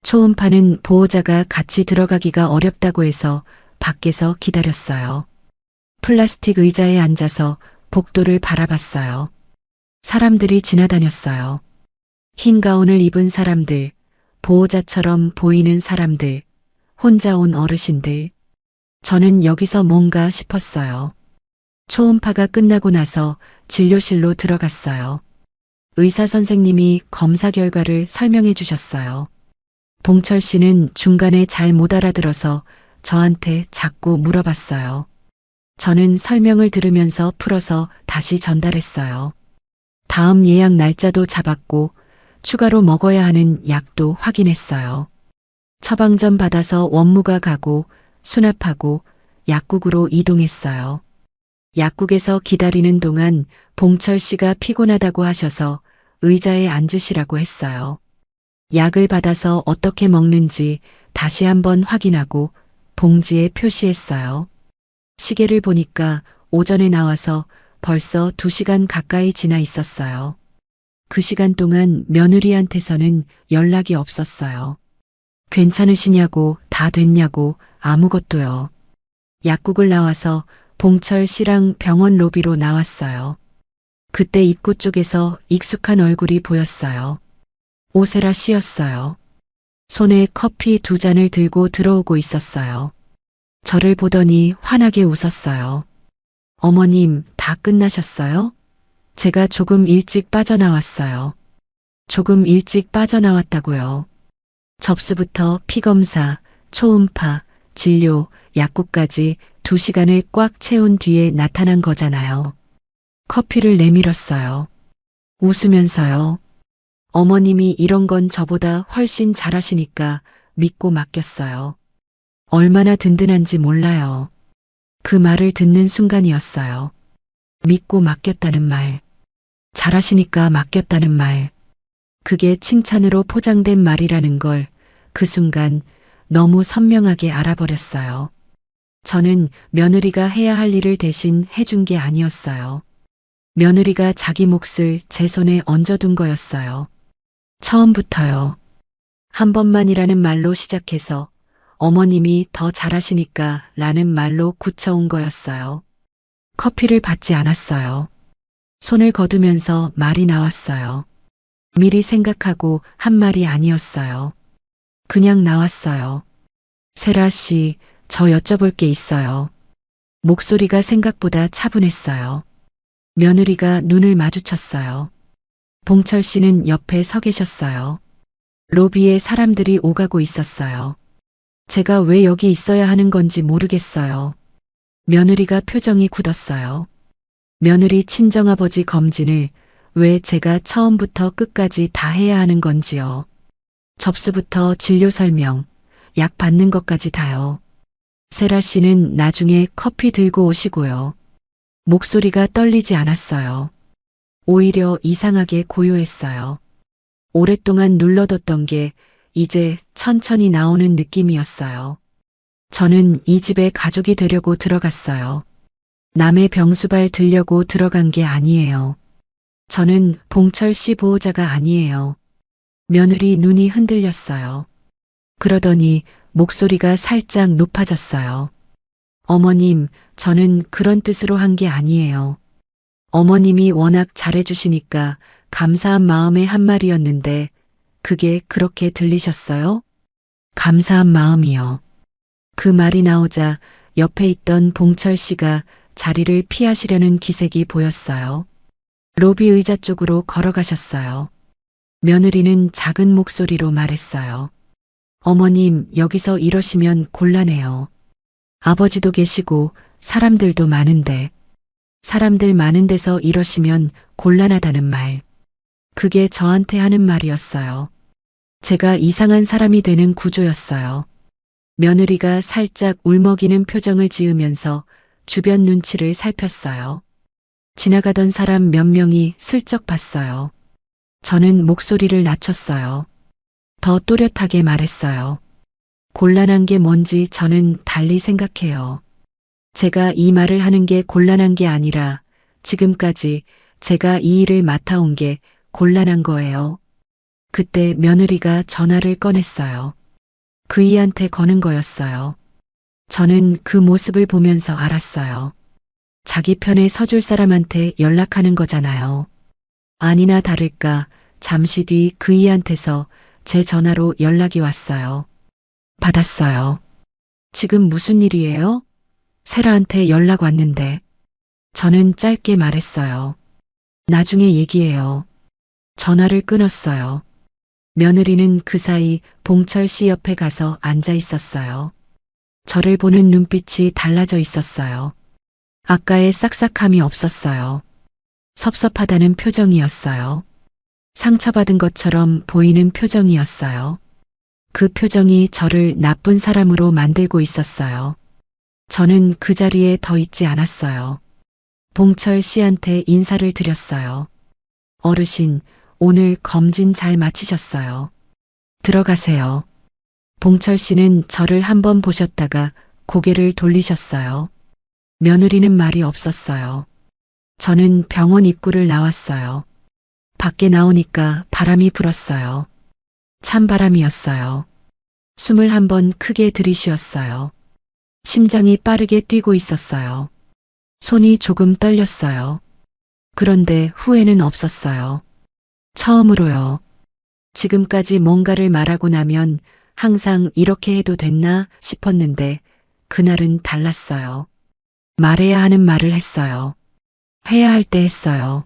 초음파는 보호자가 같이 들어가기가 어렵다고 해서 밖에서 기다렸어요. 플라스틱 의자에 앉아서 복도를 바라봤어요. 사람들이 지나다녔어요. 흰 가운을 입은 사람들, 보호자처럼 보이는 사람들, 혼자 온 어르신들. 저는 여기서 뭔가 싶었어요. 초음파가 끝나고 나서 진료실로 들어갔어요. 의사 선생님이 검사 결과를 설명해 주셨어요. 봉철 씨는 중간에 잘 못 알아들어서 저한테 자꾸 물어봤어요. 저는 설명을 들으면서 풀어서 다시 전달했어요. 다음 예약 날짜도 잡았고 추가로 먹어야 하는 약도 확인했어요. 처방전 받아서 원무가 가고 수납하고 약국으로 이동했어요. 약국에서 기다리는 동안 봉철 씨가 피곤하다고 하셔서 의자에 앉으시라고 했어요. 약을 받아서 어떻게 먹는지 다시 한번 확인하고 봉지에 표시했어요. 시계를 보니까 오전에 나와서 벌써 2시간 가까이 지나 있었어요. 그 시간 동안 며느리한테서는 연락이 없었어요. 괜찮으시냐고, 다 됐냐고, 아무것도요. 약국을 나와서 봉철 씨랑 병원 로비로 나왔어요. 그때 입구 쪽에서 익숙한 얼굴이 보였어요. 오세라 씨였어요. 손에 커피 2잔을 들고 들어오고 있었어요. 저를 보더니 환하게 웃었어요. 어머님, 다 끝나셨어요? 제가 조금 일찍 빠져나왔어요. 조금 일찍 빠져나왔다고요. 접수부터 피검사, 초음파, 진료, 약국까지 2시간을 꽉 채운 뒤에 나타난 거잖아요. 커피를 내밀었어요. 웃으면서요. 어머님이 이런 건 저보다 훨씬 잘하시니까 믿고 맡겼어요. 얼마나 든든한지 몰라요. 그 말을 듣는 순간이었어요. 믿고 맡겼다는 말. 잘하시니까 맡겼다는 말. 그게 칭찬으로 포장된 말이라는 걸 그 순간 너무 선명하게 알아버렸어요. 저는 며느리가 해야 할 일을 대신 해준 게 아니었어요. 며느리가 자기 몫을 제 손에 얹어둔 거였어요. 처음부터요. 한 번만이라는 말로 시작해서 어머님이 더 잘하시니까 라는 말로 굳혀온 거였어요. 커피를 받지 않았어요. 손을 거두면서 말이 나왔어요. 미리 생각하고 한 말이 아니었어요. 그냥 나왔어요. 세라 씨, 저 여쭤볼 게 있어요. 목소리가 생각보다 차분했어요. 며느리가 눈을 마주쳤어요. 봉철 씨는 옆에 서 계셨어요. 로비에 사람들이 오가고 있었어요. 제가 왜 여기 있어야 하는 건지 모르겠어요. 며느리가 표정이 굳었어요. 며느리 친정아버지 검진을 왜 제가 처음부터 끝까지 다 해야 하는 건지요. 접수부터 진료 설명, 약 받는 것까지 다요. 세라 씨는 나중에 커피 들고 오시고요. 목소리가 떨리지 않았어요. 오히려 이상하게 고요했어요. 오랫동안 눌러뒀던 게 이제 천천히 나오는 느낌이었어요. 저는 이 집에 가족이 되려고 들어갔어요. 남의 병수발 들려고 들어간 게 아니에요. 저는 봉철 씨 보호자가 아니에요. 며느리 눈이 흔들렸어요. 그러더니 목소리가 살짝 높아졌어요. 어머님, 저는 그런 뜻으로 한 게 아니에요. 어머님이 워낙 잘해주시니까 감사한 마음의 한 말이었는데 그게 그렇게 들리셨어요? 감사한 마음이요. 그 말이 나오자 옆에 있던 봉철 씨가 자리를 피하시려는 기색이 보였어요. 로비 의자 쪽으로 걸어가셨어요. 며느리는 작은 목소리로 말했어요. 어머님, 여기서 이러시면 곤란해요. 아버지도 계시고 사람들도 많은데, 사람들 많은 데서 이러시면 곤란하다는 말. 그게 저한테 하는 말이었어요. 제가 이상한 사람이 되는 구조였어요. 며느리가 살짝 울먹이는 표정을 지으면서 주변 눈치를 살폈어요. 지나가던 사람 몇 명이 슬쩍 봤어요. 저는 목소리를 낮췄어요. 더 또렷하게 말했어요. 곤란한 게 뭔지 저는 달리 생각해요. 제가 이 말을 하는 게 곤란한 게 아니라 지금까지 제가 이 일을 맡아온 게 곤란한 거예요. 그때 며느리가 전화를 꺼냈어요. 그이한테 거는 거였어요. 저는 그 모습을 보면서 알았어요. 자기 편에 서줄 사람한테 연락하는 거잖아요. 아니나 다를까 잠시 뒤 그이한테서 제 전화로 연락이 왔어요. 받았어요. 지금 무슨 일이에요? 세라한테 연락 왔는데. 저는 짧게 말했어요. 나중에 얘기해요. 전화를 끊었어요. 며느리는 그 사이 봉철 씨 옆에 가서 앉아 있었어요. 저를 보는 눈빛이 달라져 있었어요. 아까의 싹싹함이 없었어요. 섭섭하다는 표정이었어요. 상처받은 것처럼 보이는 표정이었어요. 그 표정이 저를 나쁜 사람으로 만들고 있었어요. 저는 그 자리에 더 있지 않았어요. 봉철 씨한테 인사를 드렸어요. 어르신, 오늘 검진 잘 마치셨어요. 들어가세요. 봉철 씨는 저를 한번 보셨다가 고개를 돌리셨어요. 며느리는 말이 없었어요. 저는 병원 입구를 나왔어요. 밖에 나오니까 바람이 불었어요. 찬바람이었어요. 숨을 한번 크게 들이쉬었어요. 심장이 빠르게 뛰고 있었어요. 손이 조금 떨렸어요. 그런데 후회는 없었어요. 처음으로요. 지금까지 뭔가를 말하고 나면 항상 이렇게 해도 됐나 싶었는데 그날은 달랐어요. 말해야 하는 말을 했어요. 해야 할 때 했어요.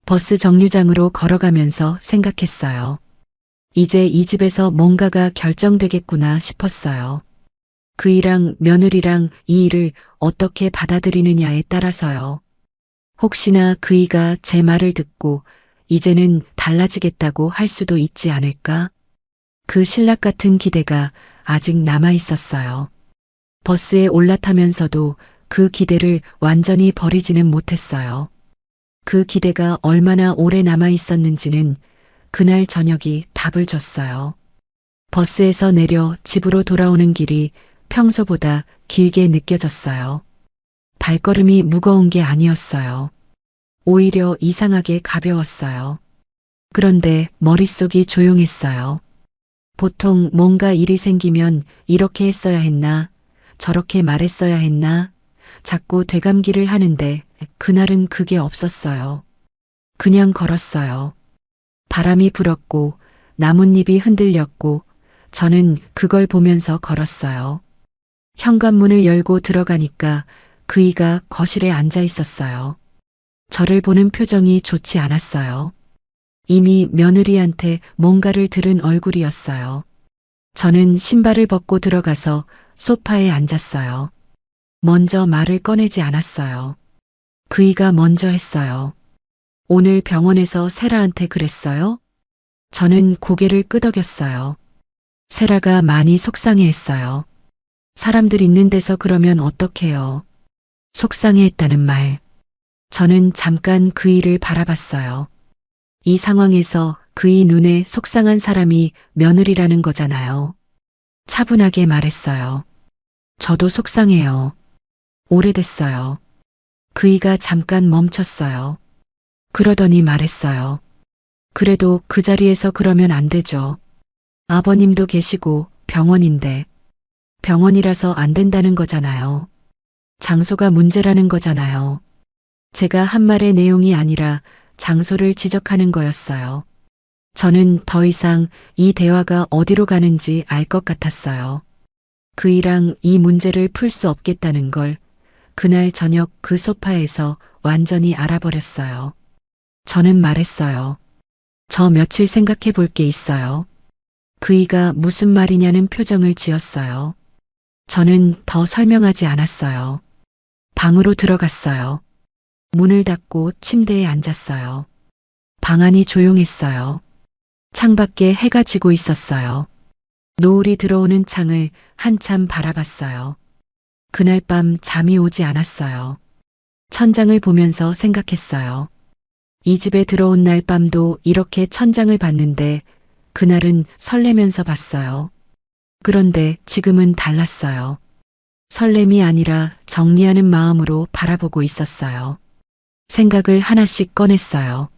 버스 정류장으로 걸어가면서 생각했어요. 이제 이 집에서 뭔가가 결정되겠구나 싶었어요. 그이랑 며느리랑 이 일을 어떻게 받아들이느냐에 따라서요. 혹시나 그이가 제 말을 듣고 이제는 달라지겠다고 할 수도 있지 않을까? 그 신락 같은 기대가 아직 남아 있었어요. 버스에 올라타면서도 그 기대를 완전히 버리지는 못했어요. 그 기대가 얼마나 오래 남아 있었는지는 그날 저녁이 답을 줬어요. 버스에서 내려 집으로 돌아오는 길이 평소보다 길게 느껴졌어요. 발걸음이 무거운 게 아니었어요. 오히려 이상하게 가벼웠어요. 그런데 머릿속이 조용했어요. 보통 뭔가 일이 생기면 이렇게 했어야 했나, 저렇게 말했어야 했나, 자꾸 되감기를 하는데 그날은 그게 없었어요. 그냥 걸었어요. 바람이 불었고 나뭇잎이 흔들렸고 저는 그걸 보면서 걸었어요. 현관문을 열고 들어가니까 그이가 거실에 앉아 있었어요. 저를 보는 표정이 좋지 않았어요. 이미 며느리한테 뭔가를 들은 얼굴이었어요. 저는 신발을 벗고 들어가서 소파에 앉았어요. 먼저 말을 꺼내지 않았어요. 그이가 먼저 했어요. 오늘 병원에서 세라한테 그랬어요? 저는 고개를 끄덕였어요. 세라가 많이 속상해했어요. 사람들 있는 데서 그러면 어떡해요? 속상해했다는 말. 저는 잠깐 그이를 바라봤어요. 이 상황에서 그이 눈에 속상한 사람이 며느리라는 거잖아요. 차분하게 말했어요. 저도 속상해요. 오래됐어요. 그이가 잠깐 멈췄어요. 그러더니 말했어요. 그래도 그 자리에서 그러면 안 되죠. 아버님도 계시고 병원인데. 병원이라서 안 된다는 거잖아요. 장소가 문제라는 거잖아요. 제가 한 말의 내용이 아니라 장소를 지적하는 거였어요. 저는 더 이상 이 대화가 어디로 가는지 알 것 같았어요. 그이랑 이 문제를 풀 수 없겠다는 걸 그날 저녁 그 소파에서 완전히 알아버렸어요. 저는 말했어요. 저 며칠 생각해 볼 게 있어요. 그이가 무슨 말이냐는 표정을 지었어요. 저는 더 설명하지 않았어요. 방으로 들어갔어요. 문을 닫고 침대에 앉았어요. 방 안이 조용했어요. 창밖에 해가 지고 있었어요. 노을이 들어오는 창을 한참 바라봤어요. 그날 밤 잠이 오지 않았어요. 천장을 보면서 생각했어요. 이 집에 들어온 날 밤도 이렇게 천장을 봤는데 그날은 설레면서 봤어요. 그런데 지금은 달랐어요. 설렘이 아니라 정리하는 마음으로 바라보고 있었어요. 생각을 하나씩 꺼냈어요.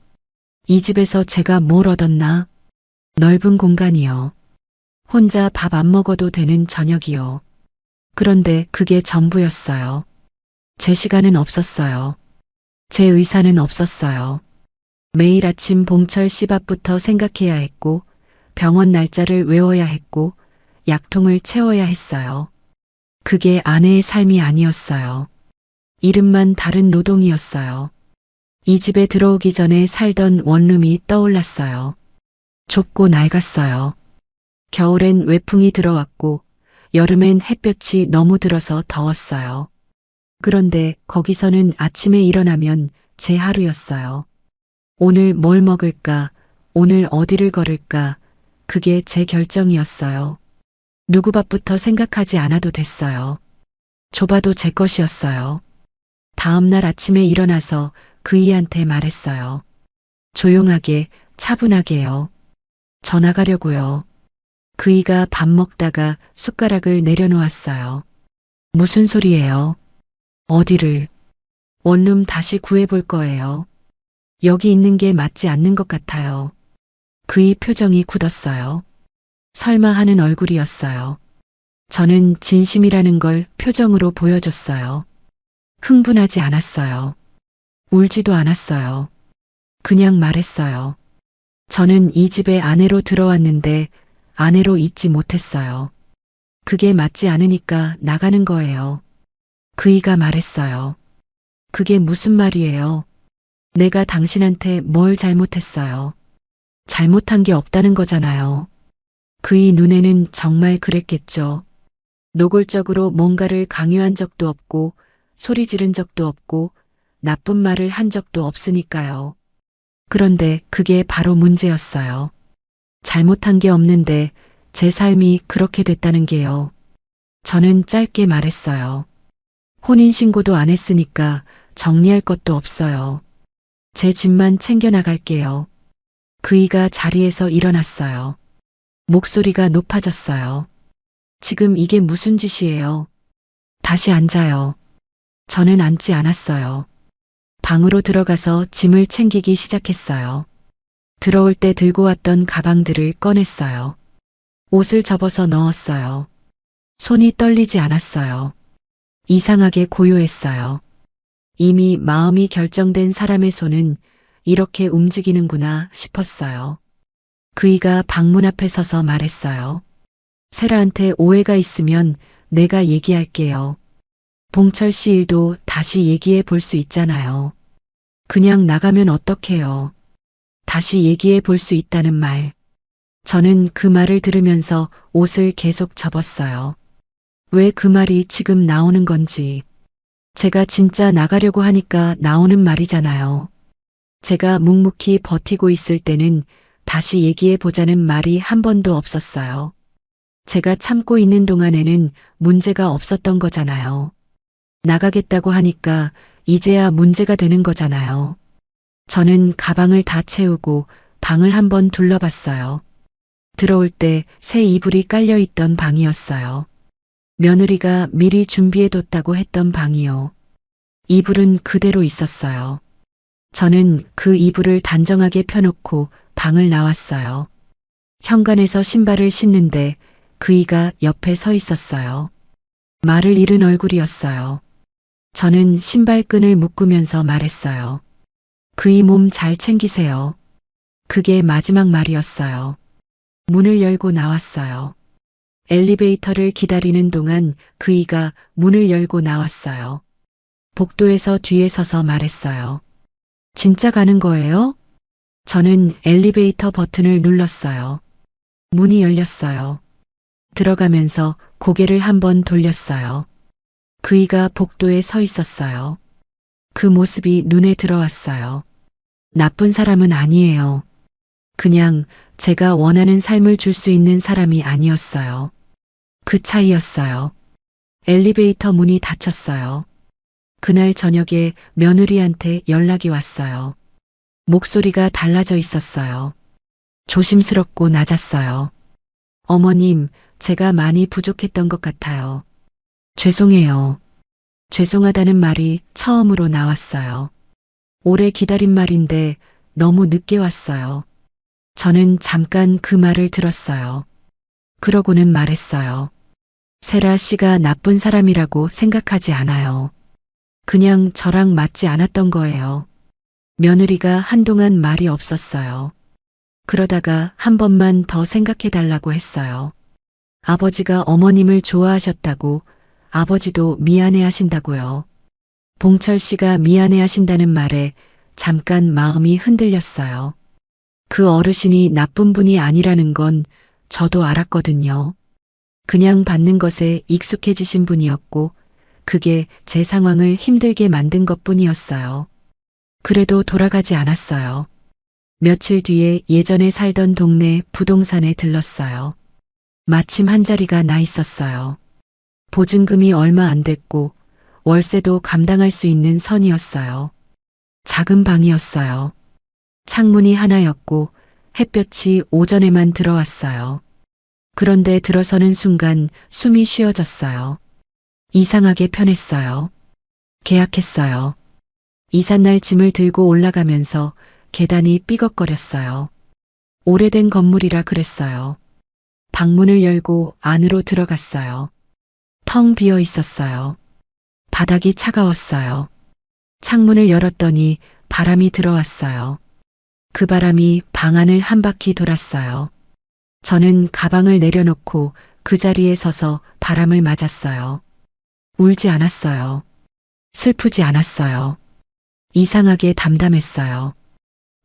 이 집에서 제가 뭘 얻었나? 넓은 공간이요. 혼자 밥 안 먹어도 되는 저녁이요. 그런데 그게 전부였어요. 제 시간은 없었어요. 제 의사는 없었어요. 매일 아침 봉철 씨 밥부터 생각해야 했고, 병원 날짜를 외워야 했고, 약통을 채워야 했어요. 그게 아내의 삶이 아니었어요. 이름만 다른 노동이었어요. 이 집에 들어오기 전에 살던 원룸이 떠올랐어요. 좁고 낡았어요. 겨울엔 외풍이 들어왔고 여름엔 햇볕이 너무 들어서 더웠어요. 그런데 거기서는 아침에 일어나면 제 하루였어요. 오늘 뭘 먹을까? 오늘 어디를 걸을까? 그게 제 결정이었어요. 누구 밥부터 생각하지 않아도 됐어요. 좁아도 제 것이었어요. 다음 날 아침에 일어나서 그이한테 말했어요. 조용하게, 차분하게요. 전화 가려고요. 그이가 밥 먹다가 숟가락을 내려놓았어요. 무슨 소리예요? 어디를? 원룸 다시 구해볼 거예요. 여기 있는 게 맞지 않는 것 같아요. 그이 표정이 굳었어요. 설마 하는 얼굴이었어요. 저는 진심이라는 걸 표정으로 보여줬어요. 흥분하지 않았어요. 울지도 않았어요. 그냥 말했어요. 저는 이 집에 아내로 들어왔는데 아내로 있지 못했어요. 그게 맞지 않으니까 나가는 거예요. 그이가 말했어요. 그게 무슨 말이에요? 내가 당신한테 뭘 잘못했어요? 잘못한 게 없다는 거잖아요. 그이 눈에는 정말 그랬겠죠. 노골적으로 뭔가를 강요한 적도 없고 소리 지른 적도 없고 나쁜 말을 한 적도 없으니까요. 그런데 그게 바로 문제였어요. 잘못한 게 없는데 제 삶이 그렇게 됐다는 게요. 저는 짧게 말했어요. 혼인신고도 안 했으니까 정리할 것도 없어요. 제 집만 챙겨나갈게요. 그이가 자리에서 일어났어요. 목소리가 높아졌어요. 지금 이게 무슨 짓이에요? 다시 앉아요. 저는 앉지 않았어요. 방으로 들어가서 짐을 챙기기 시작했어요. 들어올 때 들고 왔던 가방들을 꺼냈어요. 옷을 접어서 넣었어요. 손이 떨리지 않았어요. 이상하게 고요했어요. 이미 마음이 결정된 사람의 손은 이렇게 움직이는구나 싶었어요. 그이가 방문 앞에 서서 말했어요. 세라한테 오해가 있으면 내가 얘기할게요. 봉철 씨 일도 다시 얘기해 볼 수 있잖아요. 그냥 나가면 어떡해요. 다시 얘기해 볼 수 있다는 말. 저는 그 말을 들으면서 옷을 계속 접었어요. 왜 그 말이 지금 나오는 건지. 제가 진짜 나가려고 하니까 나오는 말이잖아요. 제가 묵묵히 버티고 있을 때는 다시 얘기해 보자는 말이 한 번도 없었어요. 제가 참고 있는 동안에는 문제가 없었던 거잖아요. 나가겠다고 하니까 이제야 문제가 되는 거잖아요. 저는 가방을 다 채우고 방을 한번 둘러봤어요. 들어올 때 새 이불이 깔려있던 방이었어요. 며느리가 미리 준비해뒀다고 했던 방이요. 이불은 그대로 있었어요. 저는 그 이불을 단정하게 펴놓고 방을 나왔어요. 현관에서 신발을 신는데 그이가 옆에 서 있었어요. 말을 잃은 얼굴이었어요. 저는 신발끈을 묶으면서 말했어요. 그이 몸 잘 챙기세요. 그게 마지막 말이었어요. 문을 열고 나왔어요. 엘리베이터를 기다리는 동안 그이가 문을 열고 나왔어요. 복도에서 뒤에 서서 말했어요. 진짜 가는 거예요? 저는 엘리베이터 버튼을 눌렀어요. 문이 열렸어요. 들어가면서 고개를 한번 돌렸어요. 그이가 복도에 서 있었어요. 그 모습이 눈에 들어왔어요. 나쁜 사람은 아니에요. 그냥 제가 원하는 삶을 줄 수 있는 사람이 아니었어요. 그 차이였어요. 엘리베이터 문이 닫혔어요. 그날 저녁에 며느리한테 연락이 왔어요. 목소리가 달라져 있었어요. 조심스럽고 낮았어요. 어머님, 제가 많이 부족했던 것 같아요. 죄송해요. 죄송하다는 말이 처음으로 나왔어요. 오래 기다린 말인데 너무 늦게 왔어요. 저는 잠깐 그 말을 들었어요. 그러고는 말했어요. 세라 씨가 나쁜 사람이라고 생각하지 않아요. 그냥 저랑 맞지 않았던 거예요. 며느리가 한동안 말이 없었어요. 그러다가 한 번만 더 생각해 달라고 했어요. 아버지가 어머님을 좋아하셨다고, 아버지도 미안해 하신다고요. 봉철 씨가 미안해 하신다는 말에 잠깐 마음이 흔들렸어요. 그 어르신이 나쁜 분이 아니라는 건 저도 알았거든요. 그냥 받는 것에 익숙해지신 분이었고, 그게 제 상황을 힘들게 만든 것 뿐이었어요. 그래도 돌아가지 않았어요. 며칠 뒤에 예전에 살던 동네 부동산에 들렀어요. 마침 한 자리가 나 있었어요. 보증금이 얼마 안 됐고 월세도 감당할 수 있는 선이었어요. 작은 방이었어요. 창문이 하나였고 햇볕이 오전에만 들어왔어요. 그런데 들어서는 순간 숨이 쉬어졌어요. 이상하게 편했어요. 계약했어요. 이삿날 짐을 들고 올라가면서 계단이 삐걱거렸어요. 오래된 건물이라 그랬어요. 방문을 열고 안으로 들어갔어요. 텅 비어 있었어요. 바닥이 차가웠어요. 창문을 열었더니 바람이 들어왔어요. 그 바람이 방 안을 한 바퀴 돌았어요. 저는 가방을 내려놓고 그 자리에 서서 바람을 맞았어요. 울지 않았어요. 슬프지 않았어요. 이상하게 담담했어요.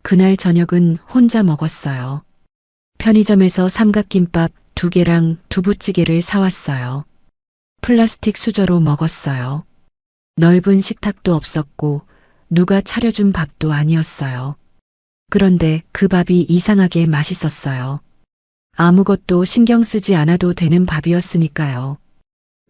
그날 저녁은 혼자 먹었어요. 편의점에서 삼각김밥 2개랑 두부찌개를 사왔어요. 플라스틱 수저로 먹었어요. 넓은 식탁도 없었고 누가 차려준 밥도 아니었어요. 그런데 그 밥이 이상하게 맛있었어요. 아무것도 신경 쓰지 않아도 되는 밥이었으니까요.